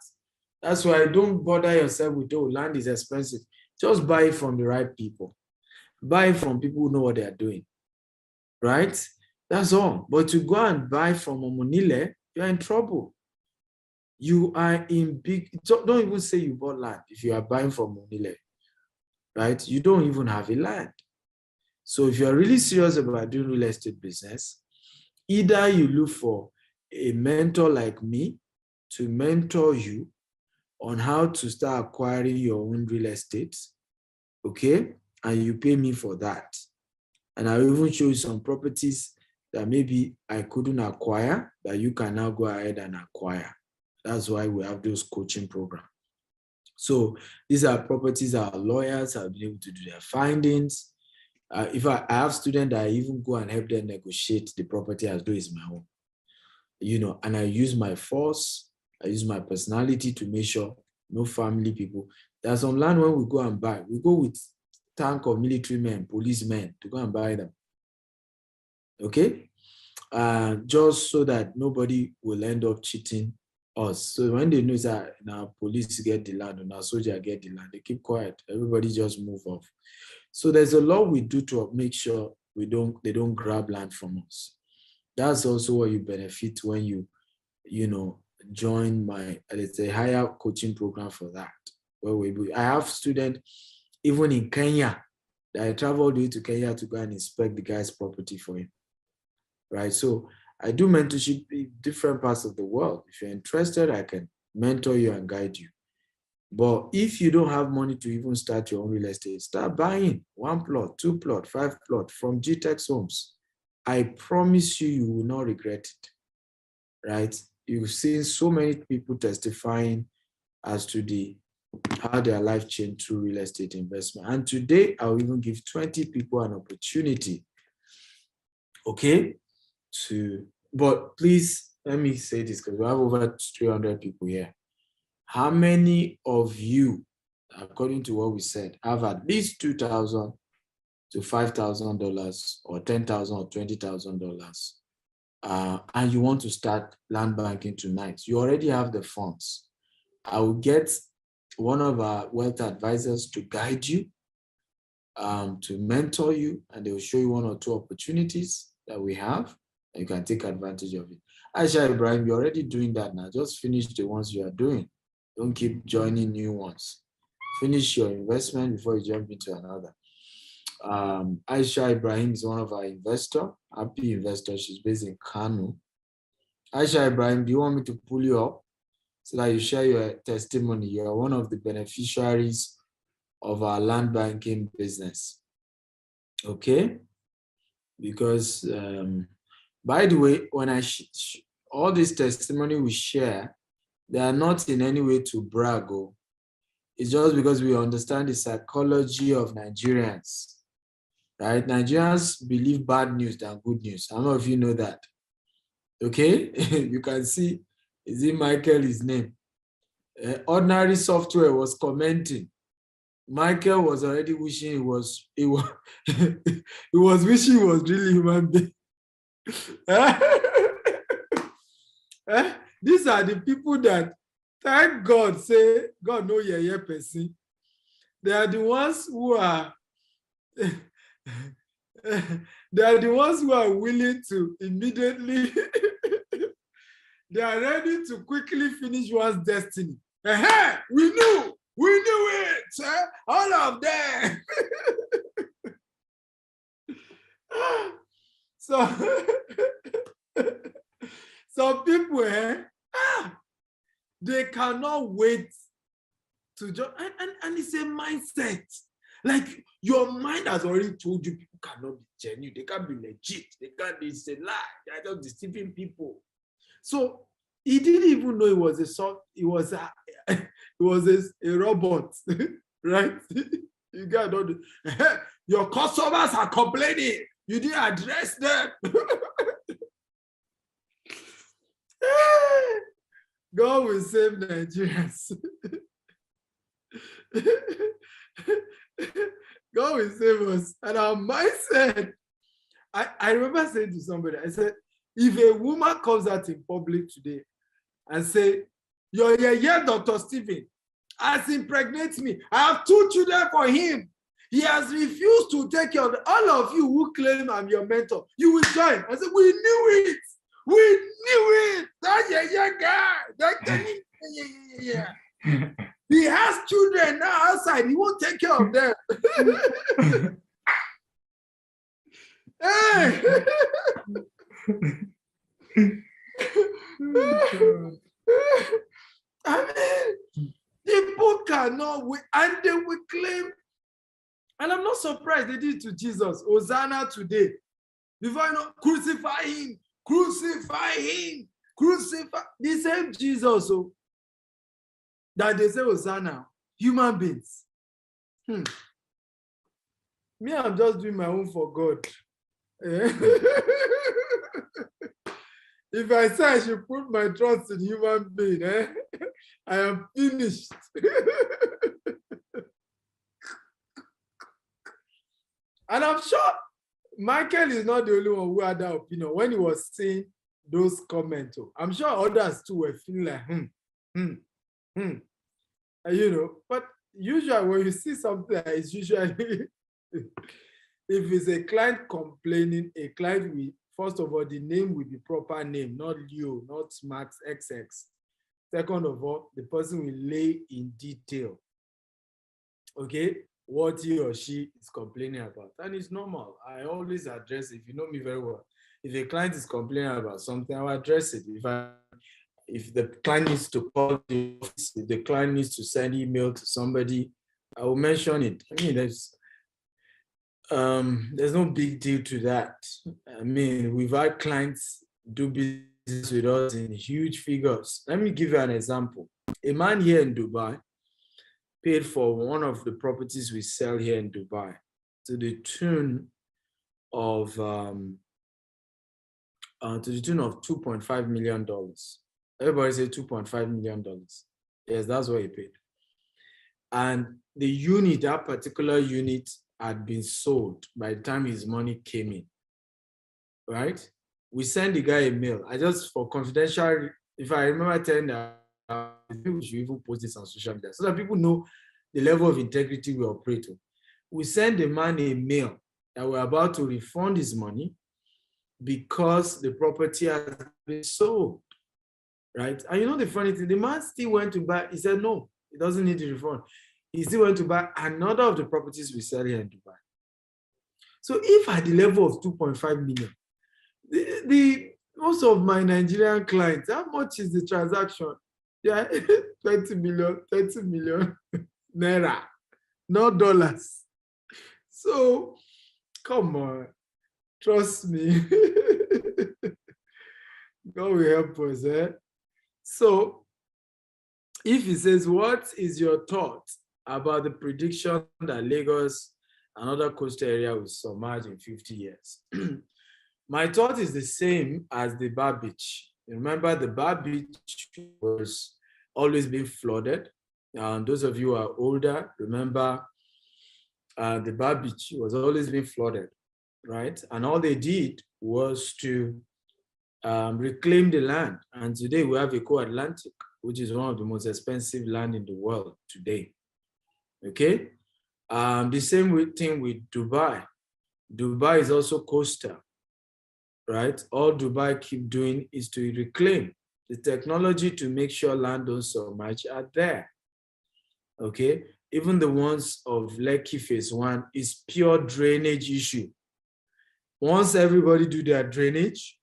That's why don't bother yourself with, oh, land is expensive. Just buy it from the right people. Buy it from people who know what they are doing, right? That's all. But to go and buy from Omonile, you're in trouble. You are in big, don't even say you bought land if you are buying from Omonile, right? You don't even have a land. So if you're really serious about doing real estate business, either you look for a mentor like me to mentor you on how to start acquiring your own real estate, okay? And you pay me for that. And I'll even show you some properties that maybe I couldn't acquire that you can now go ahead and acquire. That's why we have those coaching programs. So these are properties our lawyers have been able to do their findings. If I have students that I even go and help them negotiate the property as though it's my own, you know, and I use my force, I use my personality to make sure no family people. There's some land when we go and buy, we go with tank of military men, policemen to go and buy them. Okay? Just so that nobody will end up cheating us. So when they know that now police get the land or now soldier get the land, they keep quiet. Everybody just move off. So there's a lot we do to make sure they don't grab land from us. That's also what you benefit when you join my, let's say, higher coaching program for that. I have students even in Kenya that I traveled with to Kenya to go and inspect the guy's property for him. Right? So I do mentorship in different parts of the world. If you're interested, I can mentor you and guide you. But if you don't have money to even start your own real estate, start buying 1 plot, 2 plot, 5 plot from GTEX Homes. I promise you, you will not regret it, right? You've seen so many people testifying as to how their life changed through real estate investment. And today, I'll even give 20 people an opportunity, okay? But please, let me say this because we have over 300 people here. How many of you, according to what we said, have at least 2,000 to $5,000 or $10,000 or $20,000, and you want to start land banking tonight, you already have the funds. I will get one of our wealth advisors to guide you, to mentor you, and they will show you one or two opportunities that we have, and you can take advantage of it. Aisha Ibrahim, you're already doing that now. Just finish the ones you are doing. Don't keep joining new ones. Finish your investment before you jump into another. Aisha Ibrahim is one of our investors, happy investor. She's based in Kano. Aisha Ibrahim, do you want me to pull you up so that you share your testimony? You are one of the beneficiaries of our land banking business. Okay? Because, by the way, when I all this testimony we share, they are not in any way to brag. It's just because we understand the psychology of Nigerians. Right? Nigerians believe bad news than good news. I don't know if you know that. Okay? You can see, is it Michael, his name? Ordinary software was commenting. Michael was already wishing he was he was wishing he was really human being. These are the people that, thank God, say God know your person. They are the ones who are they are the ones who are willing to immediately they are ready to quickly finish one's destiny. We knew it, all of them. So some people, they cannot wait to just, and it's a mindset. Like your mind has already told you people cannot be genuine, they can't be legit, it's a lie, they're just deceiving people. So he didn't even know it was a robot, right? You got your customers are complaining, you didn't address them. God will save Nigerians. God will save us. And our mindset, I remember saying to somebody, I said, if a woman comes out in public today and say, you're Dr. Stephen has impregnated me, I have 2 children for him, he has refused to take care of them. All of you who claim I'm your mentor, you will join. I said, we knew it. That guy. He has children now outside. He won't take care of them. Hey! I mean, people cannot wait, and they will claim, and I'm not surprised they did it to Jesus. Hosanna today. Before you know, crucify him. The same Jesus that they say Hosanna, human beings. Me, I'm just doing my own for God. If I say I should put my trust in human being, I am finished. And I'm sure Michael is not the only one who had that opinion when he was seeing those comments. I'm sure others too were feeling like, you know, but usually when you see something, it's usually, if it's a client complaining, a client will, first of all, the name will be proper name, not Leo, not Max XX. Second of all, the person will lay in detail, okay, what he or she is complaining about. And it's normal. I always address it. If you know me very well, if a client is complaining about something, I'll address it. If the client needs to call the office, if the client needs to send email to somebody, I will mention it. I mean, there's no big deal to that. I mean, we've had clients do business with us in huge figures. Let me give you an example. A man here in Dubai paid for one of the properties we sell here in Dubai to the tune of $2.5 million. Everybody say $2.5 million. Yes, that's what he paid. And the unit, that particular unit, had been sold by the time his money came in, right? We send the guy a mail. I just, for confidential, if I remember telling that, we should even post this on social media so that people know the level of integrity we operate with. We send the man a mail that we're about to refund his money because the property has been sold, right? And you know the funny thing, the man still went to buy, he said, no, he doesn't need the refund. He still went to buy another of the properties we sell here in Dubai. So if at the level of 2.5 million, the most of my Nigerian clients, how much is the transaction? Yeah, 20 million, 30 million naira, not dollars. So come on, trust me. God will help us, eh? So if he says, what is your thought about the prediction that Lagos and other coastal area will submerge in 50 years? My thought is the same as the Bar Beach. Remember, the Bar Beach was always being flooded. And those of you who are older, remember the Bar Beach was always being flooded, right? And all they did was to reclaim the land. And today we have Eco Atlantic, which is one of the most expensive land in the world today. Okay? The same thing with Dubai. Dubai is also coastal, right? All Dubai keep doing is to reclaim. The technology to make sure land don't submerge are there. Okay? Even the ones of Lekki Phase 1 is pure drainage issue. Once everybody do their drainage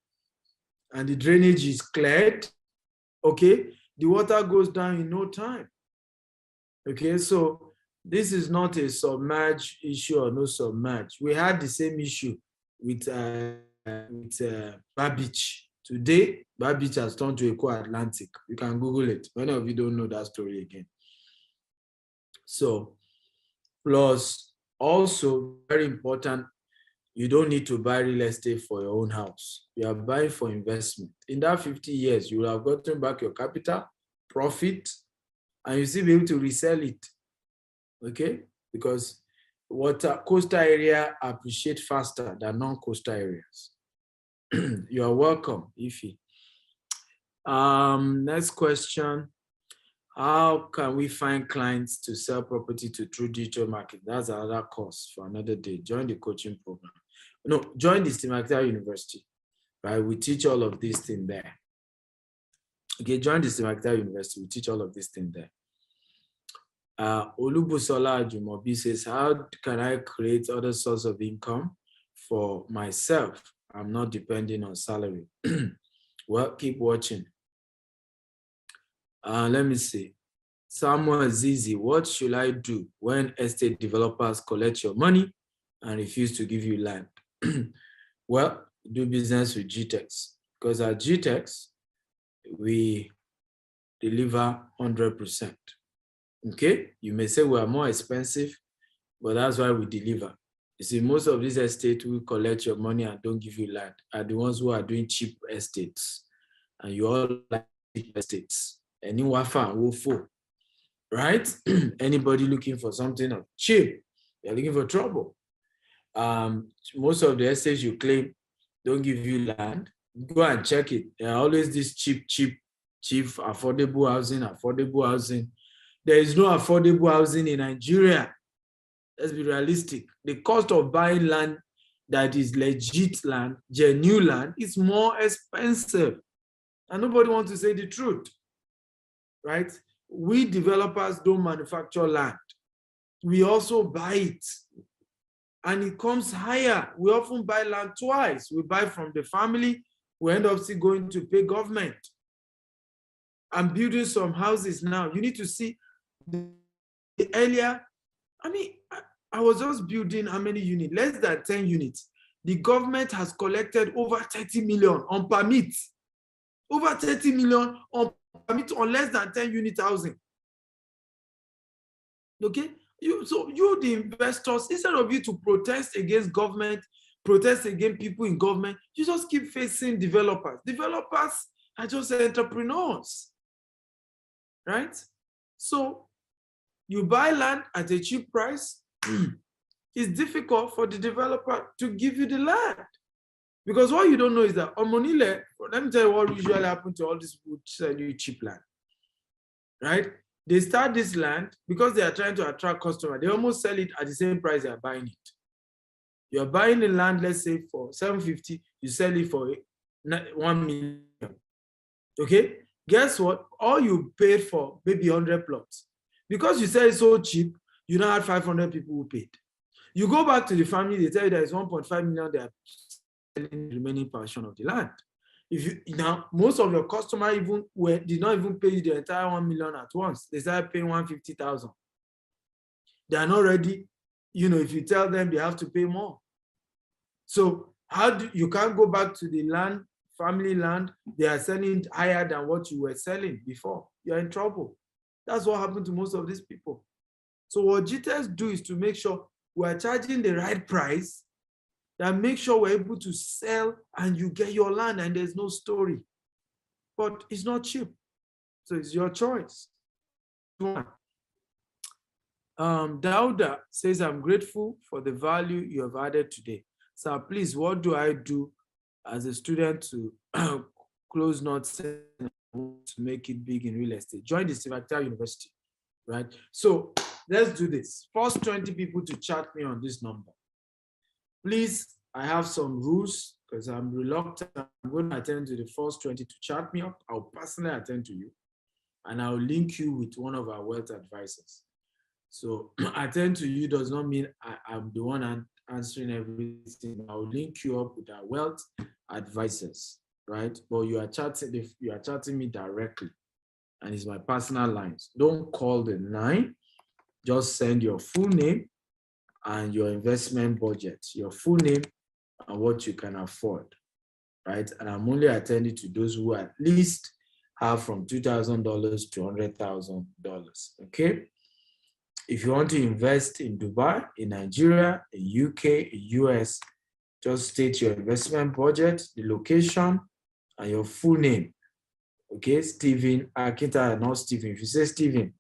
and the drainage is cleared, okay, the water goes down in no time. Okay, so this is not a submerge issue or no submerge. We had the same issue with Bar Beach. Today, Bar Beach has turned to Eco Atlantic. You can Google it. Many of you don't know that story again. So, plus also very important, you don't need to buy real estate for your own house. You are buying for investment. In that 50 years, you will have gotten back your capital, profit, and you still be able to resell it. Okay? Because coastal area appreciate faster than non-coastal areas. You are welcome, Ify. Next question. How can we find clients to sell property to through digital market? That's another course for another day. Join the coaching program. No, join the Stigmata University, right? We teach all of these things there. Okay, join the Stigmata University. We teach all of these things there. Olubusola Jumobi says, how can I create other source of income for myself? I'm not depending on salary. Well, keep watching. Let me see. Samuel Zizi, what should I do when estate developers collect your money and refuse to give you land? Well, do business with GTEx, because at GTEx, we deliver 100%. Okay? You may say we are more expensive, but that's why we deliver. You see, most of these estates who collect your money and don't give you land are the ones who are doing cheap estates. And you all like cheap estates. Any wafa and wofo, right? Anybody looking for something cheap, you're looking for trouble. Most of the estates you claim don't give you land. Go and check it. There are always this cheap, affordable housing. There is no affordable housing in Nigeria. Let's be realistic. The cost of buying land that is legit land, genuine land, is more expensive. And nobody wants to say the truth, right? We developers don't manufacture land. We also buy it. And it comes higher. We often buy land twice. We buy from the family. We end up still going to pay government. I'm building some houses now. You need to see the earlier. I mean, I was just building how many units? Less than 10 units. The government has collected over 30 million on permits. Over 30 million on permits on less than 10 unit housing. Okay? So you, the investors, instead of you to protest against government, protest against people in government, you just keep facing developers. Developers are just entrepreneurs, right? So you buy land at a cheap price, it's difficult for the developer to give you the land. Because what you don't know is that Omonile, let me tell you what usually happens to all these people who sell you cheap land, right? They start this land because they are trying to attract customers. They almost sell it at the same price they are buying it. You're buying the land, let's say for 750, you sell it for 1 million. Okay? Guess what? All you paid for maybe 100 plots. Because you sell it so cheap, you now have 500 people who paid. You go back to the family, they tell you there is 1.5 million, they are selling the remaining portion of the land. If you now, most of your customers did not even pay you the entire 1 million at once. They started paying 150,000. They are not ready. If you tell them they have to pay more. So you can't go back to the land, family land, they are selling higher than what you were selling before. You're in trouble. That's what happened to most of these people. So what GTEs do is to make sure we're charging the right price, that make sure we're able to sell and you get your land and there's no story. But it's not cheap. So it's your choice. Dauda says, I'm grateful for the value you have added today. So please, what do I do as a student to close knots to make it big in real estate? Join the Sivakta University, right? So let's do this. First 20 people to chat me on this number. Please, I have some rules because I'm reluctant. I'm going to attend to the first 20 to chat me up. I'll personally attend to you and I'll link you with one of our wealth advisors. So attend to you does not mean I'm the one answering everything. I'll link you up with our wealth advisors, right? But you are chatting me directly, and it's my personal lines. Don't call the line. Just send your full name and your investment budget, your full name and what you can afford, right? And I'm only attending to those who at least have from $2,000 to $100,000, okay? If you want to invest in Dubai, in Nigeria, in UK, in US, just state your investment budget, the location, and your full name. Okay, Stephen Akinta, not Stephen. If you say Stephen,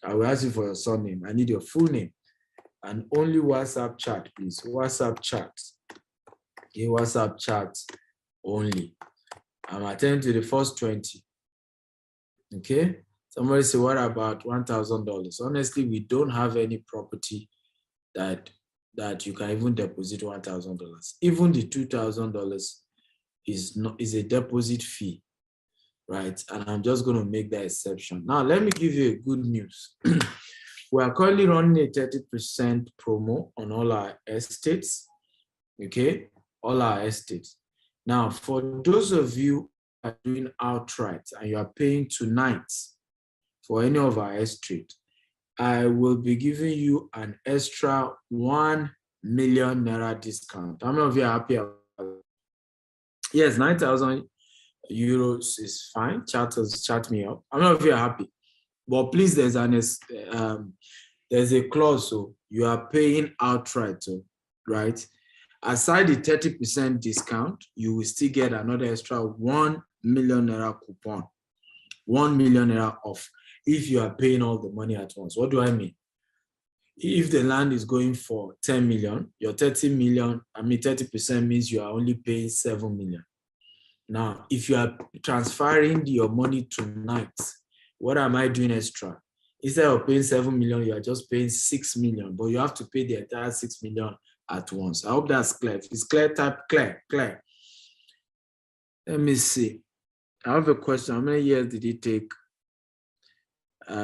I will ask you for your surname. I need your full name. And only WhatsApp chat, please. WhatsApp chat. Okay, WhatsApp chat only. I'm attending to the first 20. Okay? Somebody say, what about $1,000? Honestly, we don't have any property that you can even deposit $1,000. Even the $2,000 is a deposit fee, right? And I'm just going to make that exception. Now, let me give you a good news. We are currently running a 30% promo on all our estates, okay? All our estates. Now, for those of you who are doing outright and you are paying tonight, for any of our estate, I will be giving you an extra 1 million naira discount. How many of you are happy about that? Yes, 9,000 euros is fine. Chat me up. How many of you are happy? But please, there's a clause, so you are paying outright, so, right? Aside the 30% discount, you will still get another extra 1 million naira coupon. 1 million naira off if you are paying all the money at once. What do I mean? If the land is going for 10 million, your 30% means you are only paying 7 million. Now, if you are transferring your money tonight, what am I doing extra? Instead of paying 7 million, you are just paying 6 million, but you have to pay the entire 6 million at once. I hope that's clear. If it's clear, type clear. Let me see. I have a question. How many years did it take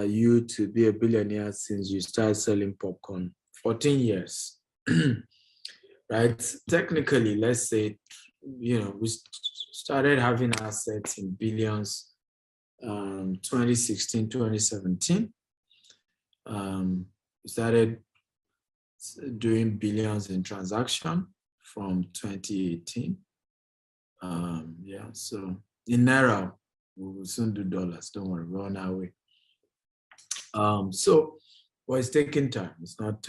you to be a billionaire since you started selling popcorn? 14 years, right? Technically, let's say, we started having assets in billions 2016, 2017. We started doing billions in transaction from 2018. So in Naira, we will soon do dollars. Don't worry, we're on our way. So, well, it's taking time. It's not,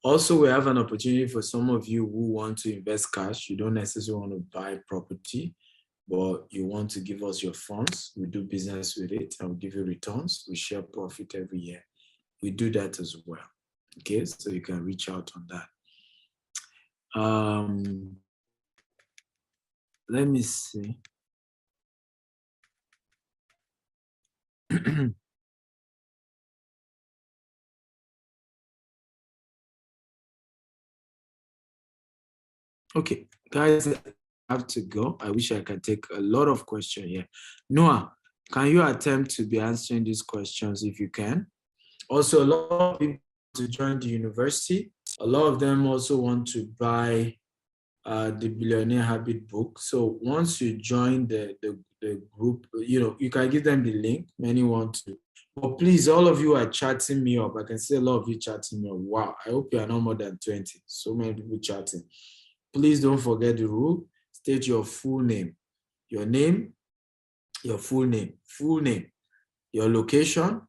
Also, we have an opportunity for some of you who want to invest cash. You don't necessarily want to buy property, but you want to give us your funds. We do business with it and we give you returns. We share profit every year. we do that as well. Okay, so you can reach out on that. Let me see. Okay, guys, I have to go. I wish I could take a lot of questions here. Noah, can you attempt to be answering these questions if you can? Also, a lot of people to join the university. A lot of them also want to buy the Billionaire Habit book. So once you join the group, you can give them the link. Many want to. But please, all of you are chatting me up. I can see a lot of you chatting me up. Wow, I hope you are not more than 20. So many people chatting. Please don't forget the rule. State your full name, your full name, your location,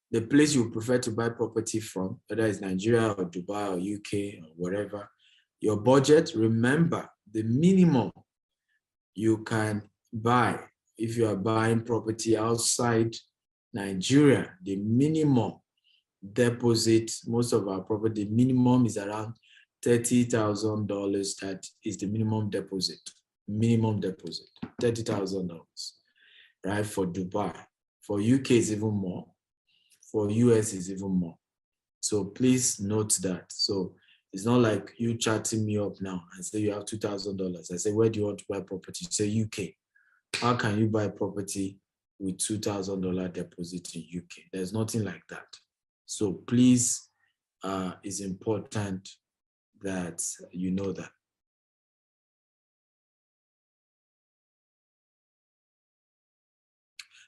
the place you prefer to buy property from, whether it's Nigeria or Dubai or UK or whatever. Your budget, remember the minimum you can buy if you are buying property outside Nigeria, the minimum deposit, most of our property, the minimum is around $30,000. That is the minimum deposit, $30,000, right? For Dubai. For UK is even more. For US is even more. So please note that. So it's not like you chatting me up now and say you have $2,000. I say, where do you want to buy property? You say UK. How can you buy property with $2,000 deposit in UK? There's nothing like that. So please, it's important that you know that.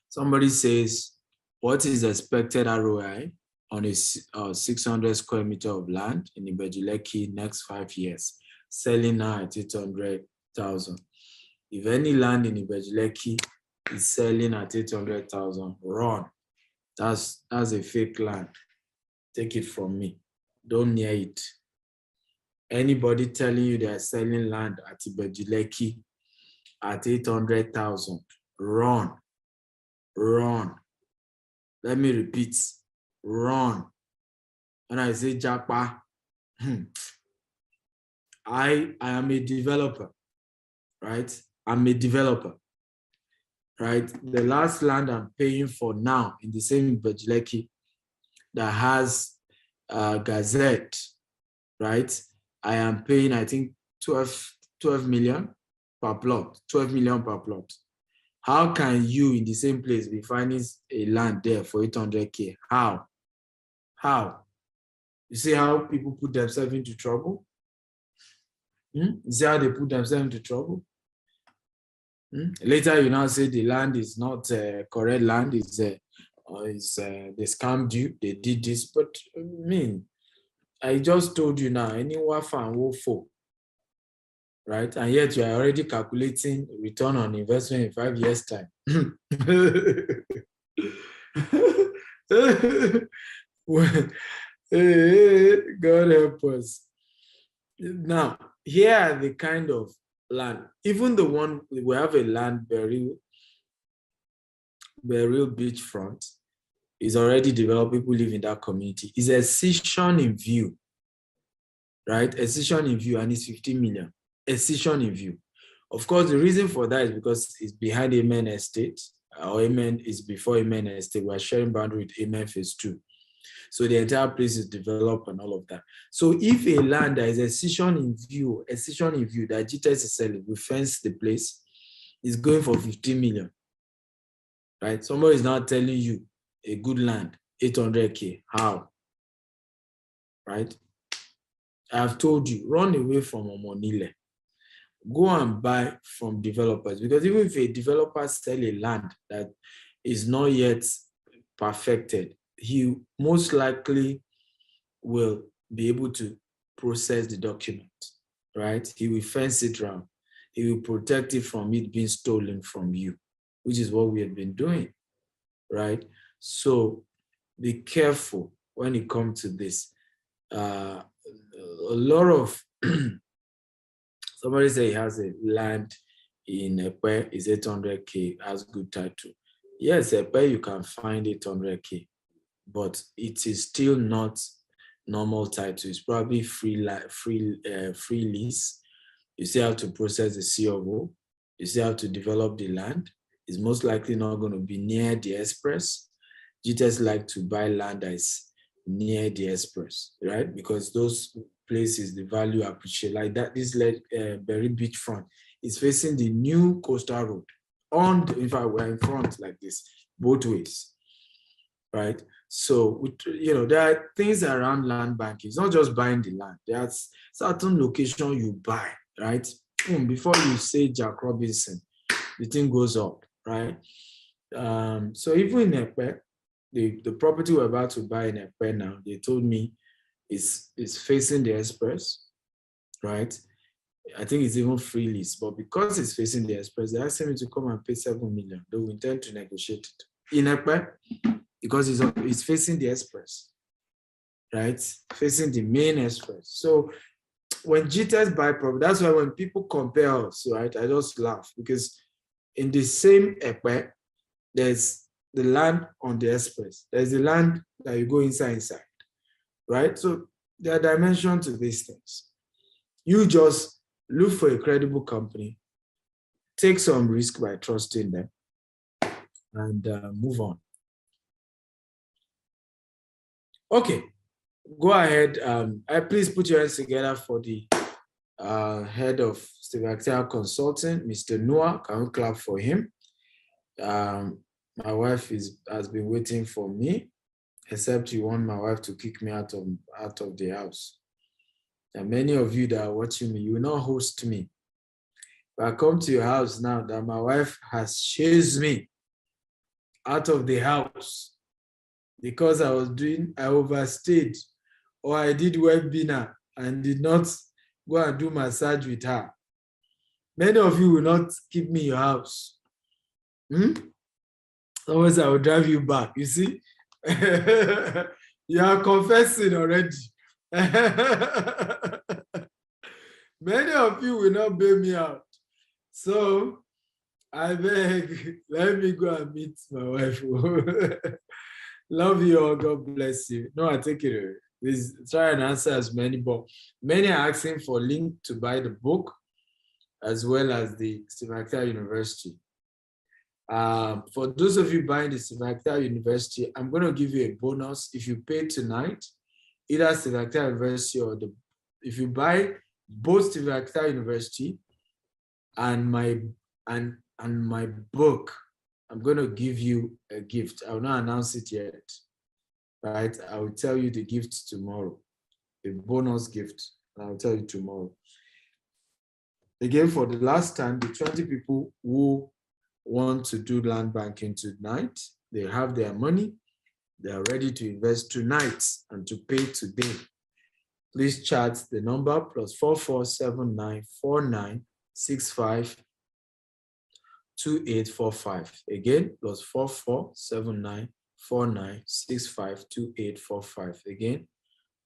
Somebody says, what is expected ROI on a 600 square meter of land in Ibeju-Lekki next 5 years, selling now at 800,000? If any land in Ibeju-Lekki is selling at 800,000, run. That's a fake land. Take it from me. Don't near it. Anybody telling you they are selling land at Ibeju-Lekki at 800,000, run. Let me repeat, run. When I say Japa, I am a developer, right? I'm a developer, right? The last land I'm paying for now in the same Ibeju-Lekki that has Gazette, right? I am paying, I think, 12 million per plot, 12 million per plot. How can you in the same place be finding a land there for 800K? How? You see how people put themselves into trouble? You see how they put themselves into trouble? Later, you now say the land is not correct land, they scammed you, they did this, but I just told you now, any wafa and wofo, right? And yet you are already calculating return on investment in 5 years' time. God help us. Now, here are the kind of land, even the one, we have a land burial beachfront is already developed, people live in that community. It's a session in view, right? A session in view, and it's 15 million. A session in view. Of course, the reason for that is because it's behind Amen Estate, or Amen is before Amen Estate. We're sharing boundary with Amen Phase 2. So the entire place is developed and all of that. So if a land that is a session in view that GTS is selling, we fence the place, is going for 15 million, right? Somebody is now telling you a good land, 800K, how? Right? I've told you, run away from Omonile. Go and buy from developers, because even if a developer sell a land that is not yet perfected, he most likely will be able to process the document, right? He will fence it around. He will protect it from it being stolen from you, which is what we have been doing, right? So be careful when it comes to this. A lot of, somebody say he has a land in Epe, is 800K, has good title. Yes, Epe, you can find 800K. but it is still not normal title. It's probably free lease. You still have to process the COO. You still have to develop the land. It's most likely not going to be near the express. GTS like to buy land that is near the express, right? Because those places, the value appreciate. Like that, this Berry Beachfront is facing the new coastal road. In fact, we're in front like this, both ways, right? So, there are things around land banking. It's not just buying the land. There's certain location you buy, right? Before you say Jack Robinson, the thing goes up, right? So even in Epe, the property we're about to buy in Epe now, they told me is facing the express, right? I think it's even free lease, but because it's facing the express, they're asking me to come and pay 7 million. They will intend to negotiate it in Epe because it's facing the express, right? Facing the main express. So when GTS buy property, that's why when people compare us, right, I just laugh because in the same Epe, there's the land on the express. There's the land that you go inside, right? So there are dimensions to these things. You just look for a credible company, take some risk by trusting them, and move on. Okay, go ahead. Please put your hands together for the head of Steve Actel Consulting, Mr. Noah. Can we clap for him? My wife has been waiting for me, except you want my wife to kick me out of the house. And many of you that are watching me, you will not host me. If I come to your house now that my wife has chased me out of the house because I overstayed, or I did webinar and did not go and do massage with her. Many of you will not keep me in your house. Otherwise, I will drive you back. You see? You are confessing already. Many of you will not bail me out. So I beg, let me go and meet my wife. Love you all. God bless you. No, I take it away. Please try and answer as many, but many are asking for link to buy the book as well as the Steve Actel University. For those of you buying the Steve Actel University, I'm going to give you a bonus if you pay tonight, either Steve Actel University or if you buy both Steve Actel University and my book, I'm going to give you a gift. I will not announce it yet, right? I will tell you the gift tomorrow, a bonus gift. I'll tell you tomorrow. Again, for the last time, the 20 people who want to do land banking tonight, they have their money, they are ready to invest tonight and to pay today. Please chat the number +447949652845. Again, +447949652845. Again,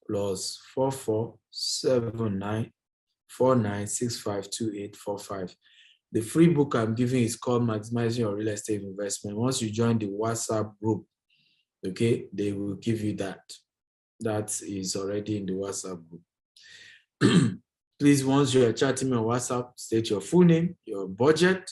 +447949652845. The free book I'm giving is called Maximizing Your Real Estate Investment. Once you join the WhatsApp group, okay, they will give you that. That is already in the WhatsApp group. Please, once you're chatting me on WhatsApp, state your full name, your budget,